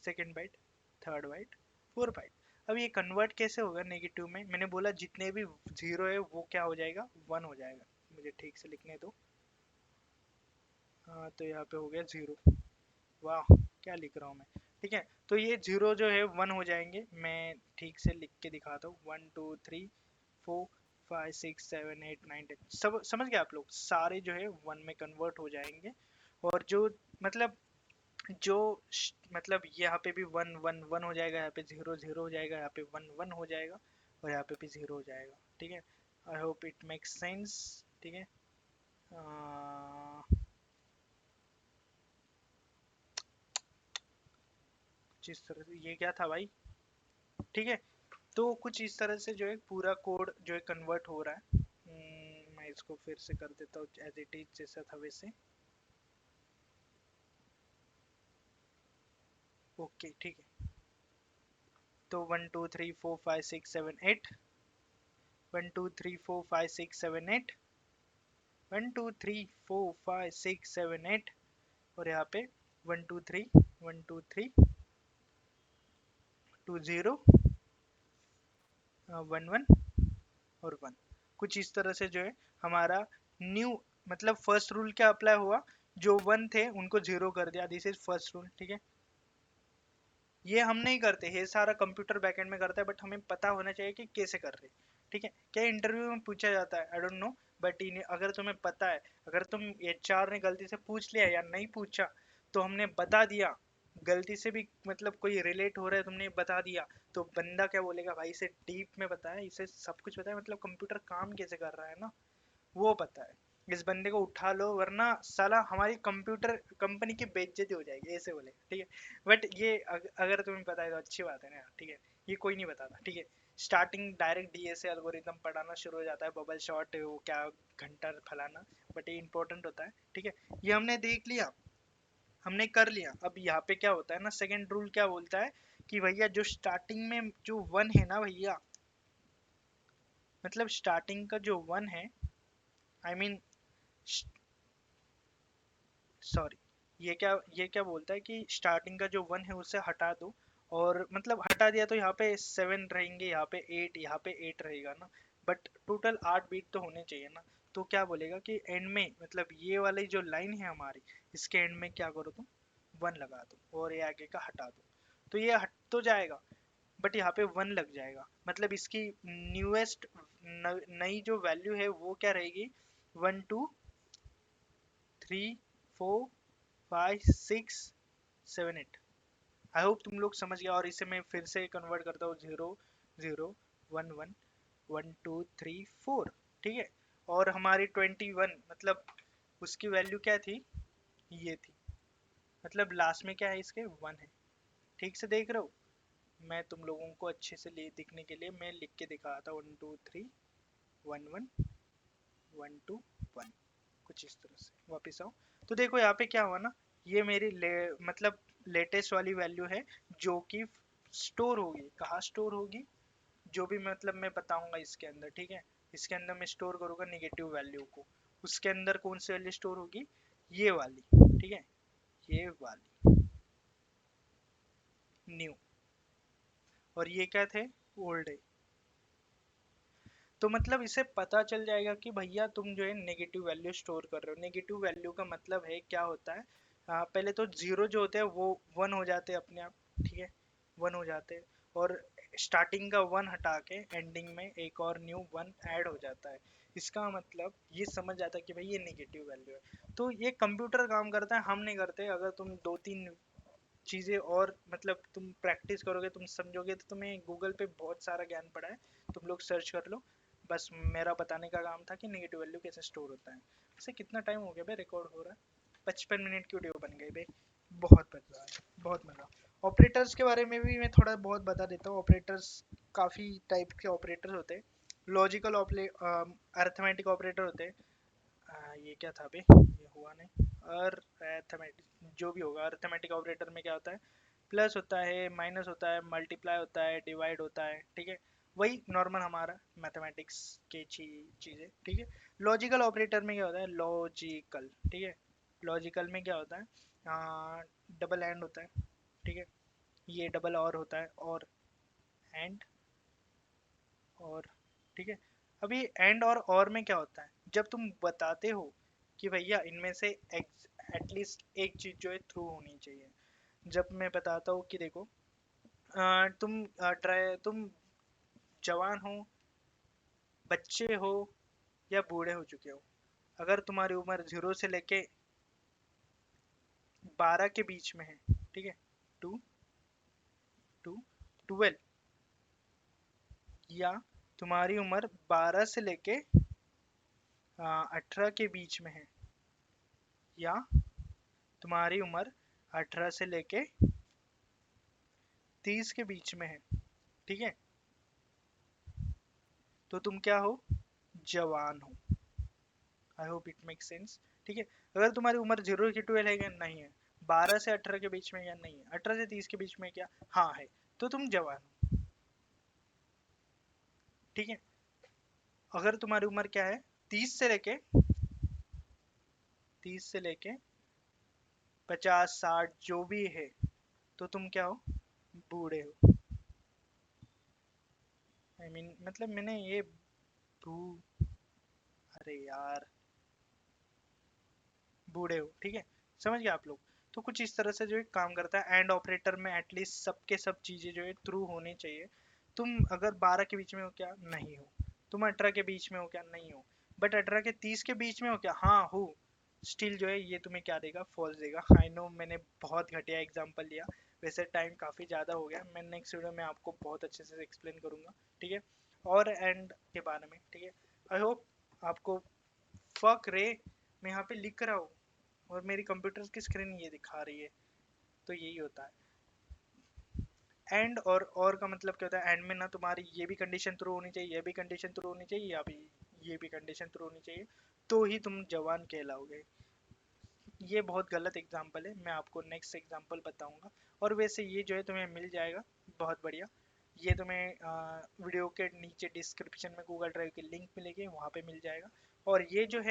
second byte, third byte, 4 byte. अब ये कन्वर्ट कैसे होगा नेगेटिव में, मैंने बोला जितने भी जीरो है वो क्या हो जाएगा, वन हो जाएगा, मुझे ठीक से लिखने दो, हाँ तो यहाँ पे हो गया जीरो, वाह क्या लिख रहा हूँ मैं, ठीक है। तो ये जीरो जो है वन हो जाएंगे, मैं ठीक से लिख के दिखाता हूँ, 1 2 3 4 5 6 7 8 9 10, सब समझ गए आप लोग, सारे जो है वन में कन्वर्ट हो जाएंगे, और जो मतलब जो मतलब यहाँ पे भी वन वन वन हो जाएगा, यहाँ पे जीरो जीरो हो जाएगा, यहाँ पे वन वन हो जाएगा, और यहाँ पे भी जीरो हो जाएगा, ठीक है। I hope it makes sense, ठीक है। जिस तरह से ये क्या था भाई, ठीक है, तो कुछ इस तरह से जो है पूरा कोड जो है कन्वर्ट हो रहा है। मैं इसको फिर से कर देता हूँ एज इट इज जैसा था वैसे, ओके ठीक है। तो 1 2 3 4 5 6 7 8, 1 2 3 4 5 6 7 8, 1 2 3 4 5 6 7 8, और यहाँ पे 1 2 3 1 2 3 2 0 1 1 और 1, कुछ इस तरह से जो है हमारा न्यू, मतलब फर्स्ट रूल क्या अप्लाई हुआ, जो वन थे उनको जीरो कर दिया, दिस इज फर्स्ट रूल, ठीक है। ये हम नहीं करते, ये सारा कंप्यूटर बैकएंड में करता है, बट हमें पता होना चाहिए कि कैसे कर रहे, ठीक है। क्या इंटरव्यू में पूछा जाता है, आई डोंट नो, बट अगर तुम्हें पता है, अगर तुम एचआर ने गलती से पूछ लिया या नहीं पूछा, तो हमने बता दिया, गलती से भी मतलब कोई रिलेट हो रहा है तुमने बता दिया, तो बंदा क्या बोलेगा, भाई इसे डीप में बताया, इसे सब कुछ पता है, मतलब कंप्यूटर काम कैसे कर रहा है ना, वो पता है, इस बंदे को उठा लो वरना साला हमारी कंप्यूटर कंपनी की बेइज्जती हो जाएगी, ऐसे बोले, ठीक है। बट ये अगर तुम्हें पता है तो अच्छी बात है ना, ठीक है। ये कोई नहीं बताता, ठीक है। स्टार्टिंग डायरेक्ट डीएसए एल्गोरिथम पढ़ाना शुरू हो जाता है, बबल शॉट वो क्या घंटा फलाना, बट ये इंपॉर्टेंट होता है, ठीक है। ये हमने देख लिया, हमने कर लिया। अब यहाँ पे क्या होता है ना, सेकंड रूल क्या बोलता है कि भैया जो स्टार्टिंग में जो वन है ना भैया, मतलब स्टार्टिंग का जो वन है, आई मीन सॉरी, ये क्या बोलता है कि स्टार्टिंग का जो वन है उसे हटा दो, और मतलब हटा दिया तो यहाँ पे 7 रहेंगे, यहाँ पे 8, यहाँ पे 8 रहेगा ना, बट टोटल 8 बीट तो होने चाहिए ना। तो क्या बोलेगा कि एंड में, मतलब ये वाली जो लाइन है हमारी, इसके एंड में क्या करो तुम, वन लगा दो, और ये आगे का हटा दो, तो ये हट तो जाएगा, बट यहाँ पे वन लग जाएगा, मतलब इसकी न्यूएस्ट नई जो वैल्यू है वो क्या रहेगी, 1 2 3 4 5 6 7 8। आई होप तुम लोग समझ गया, और इसे मैं फिर से कन्वर्ट करता हूँ, 0 0 1 1 1 2 3 4, ठीक है। और हमारी 21, मतलब उसकी वैल्यू क्या थी, ये थी, मतलब लास्ट में क्या है इसके, वन है, ठीक से देख रहे हो। मैं तुम लोगों को अच्छे से दिखने के लिए मैं लिख के दिखा था, 1 2 3 1 1 1 to 1, कुछ इस तरह से। वापस आओ तो देखो यहाँ पे क्या हुआ ना, ये मेरी मतलब लेटेस्ट वाली वैल्यू है जो कि स्टोर होगी। कहाँ स्टोर होगी, जो भी मतलब मैं बताऊंगा इसके अंदर, ठीक है। इसके अंदर मैं स्टोर करूंगा नेगेटिव वैल्यू को, उसके अंदर कौन सी वैल्यू स्टोर होगी, ये वाली, ठीक है, ये वाली न्यू, और ये क्या थे, ओल्ड है। तो मतलब इसे पता चल जाएगा कि भैया तुम जो है नेगेटिव वैल्यू स्टोर कर रहे हो। नेगेटिव वैल्यू का मतलब है क्या होता है, पहले तो जीरो जो होते हैं वो 1 हो जाते हैं अपने आप, ठीक है, 1 हो जाते हैं, और स्टार्टिंग का 1 हटा के एंडिंग में एक और न्यू 1 ऐड हो जाता है। इसका मतलब ये समझ जाता है कि भाई ये नेगेटिव वैल्यू है। तो ये कंप्यूटर काम करता है, हम नहीं करते। अगर तुम 2-3 चीज़ें और मतलब तुम प्रैक्टिस करोगे, तुम समझोगे, तो तुम्हें गूगल पे बहुत सारा ज्ञान पड़ा है, तुम लोग सर्च कर लो। बस मेरा बताने का काम था कि नेगेटिव वैल्यू कैसे स्टोर होता है। वैसे कितना टाइम हो गया भाई रिकॉर्ड हो रहा है, 55 मिनट की वीडियो बन गई भाई, बहुत मजा आया, बहुत मजा। ऑपरेटर्स के बारे में भी मैं थोड़ा बहुत बता देता हूँ। ऑपरेटर्स काफ़ी टाइप के ऑपरेटर्स होते हैं। लॉजिकल अर्थमेटिक ऑपरेटर होते हैं। ये क्या था बे, ये हुआ नहीं। अर्थमेटिक जो भी होगा, अर्थमेटिक ऑपरेटर में क्या होता है, प्लस होता है, माइनस होता है, मल्टीप्लाई होता है, डिवाइड होता है, ठीक है। वही नॉर्मल हमारा मैथमेटिक्स के चीज़ें, ठीक है। लॉजिकल ऑपरेटर में क्या होता है, लॉजिकल, ठीक है। लॉजिकल में क्या होता है, डबल एंड होता है, ठीक है। ये डबल और होता है, एंड और, ठीक है। अभी एंड और में क्या होता है, जब तुम बताते हो कि भैया इनमें से एटलीस्ट एक चीज जो है थ्रू होनी चाहिए। जब मैं बताता हूँ कि देखो, तुम जवान हो, बच्चे हो, या बूढ़े हो चुके हो, अगर तुम्हारी उम्र 0 से लेके 12 के बीच में है, ठीक है, टू टू 12, या तुम्हारी उम्र 12 से लेके 18 के बीच में है, या तुम्हारी उम्र 18 से लेके 30 के बीच में है, ठीक है, तो तुम क्या हो, जवान हो। I hope it make sense, ठीक है। अगर तुम्हारी उम्र 0 से 12 है क्या, नहीं है। 12 से 18 के बीच में क्या, नहीं है। 18 से 30 के बीच में क्या, हाँ है, तो तुम जवान हो, ठीक है। अगर तुम्हारी उम्र क्या है, 30 से लेके 50-60 जो भी है, तो तुम क्या हो, बूढ़े हो। मतलब मैंने ये बू अरे यार, बूढ़े हो, ठीक है। समझ गए आप लोग। तो कुछ इस तरह से जो है काम करता है। एंड ऑपरेटर में एटलीस्ट सबके सब चीजें जो है ट्रू होनी चाहिए। तुम अगर 12 के बीच में हो क्या, नहीं हो। तुम 18 के बीच में हो क्या, नहीं हो। बट 18 के 30 के बीच में हो क्या, हाँ हो। स्टिल जो है ये तुम्हें क्या देगा, फॉल्स देगा। आई नो मैंने बहुत घटिया एग्जांपल लिया, वैसे टाइम काफ़ी ज़्यादा हो गया। मैं नेक्स्ट वीडियो में आपको बहुत अच्छे से एक्सप्लेन करूंगा, ठीक है, और एंड के बारे में, ठीक है। आई होप आपको फक रे, मैं यहाँ पे लिख रहा हूँ और मेरी कंप्यूटर की स्क्रीन ये दिखा रही है। तो यही होता है एंड। और का मतलब क्या होता है, एंड में ना तुम्हारी ये भी कंडीशन ट्रू होनी चाहिए, ये भी कंडीशन ट्रू होनी चाहिए, या भी ये भी कंडीशन ट्रू होनी चाहिए, तो ही तुम जवान कहलाओगे। ये बहुत गलत एग्जाम्पल है, मैं आपको नेक्स्ट एग्जाम्पल बताऊंगा। और वैसे ये जो है तुम्हें मिल जाएगा, बहुत बढ़िया। ये तुम्हें वीडियो के नीचे डिस्क्रिप्शन में गूगल ड्राइव की लिंक मिलेगी, वहाँ पे मिल जाएगा। और ये जो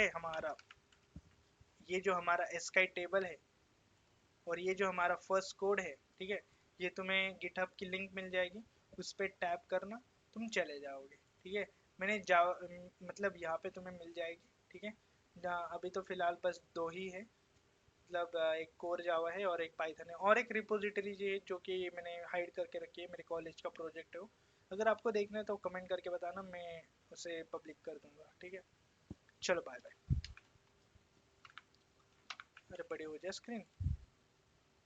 हमारा स्काई टेबल है, और ये जो हमारा फर्स्ट कोड है, ठीक है, ये तुम्हें गिटहब की लिंक मिल जाएगी, उस पर टैप करना, तुम चले जाओगे, ठीक है। मैंने जावा मतलब यहाँ पे तुम्हें मिल जाएगी, ठीक है। जहाँ अभी तो फिलहाल बस 2 ही है, मतलब एक कोर जावा है और एक पाइथन है, और एक रिपोजिटरी है जो कि मैंने हाइड करके रखी है, मेरे कॉलेज का प्रोजेक्ट है वो। अगर आपको देखना है तो कमेंट करके बताना, मैं उसे पब्लिक कर दूंगा, ठीक है। चलो बाय बाय। अरे बड़ी हो जाए स्क्रीन।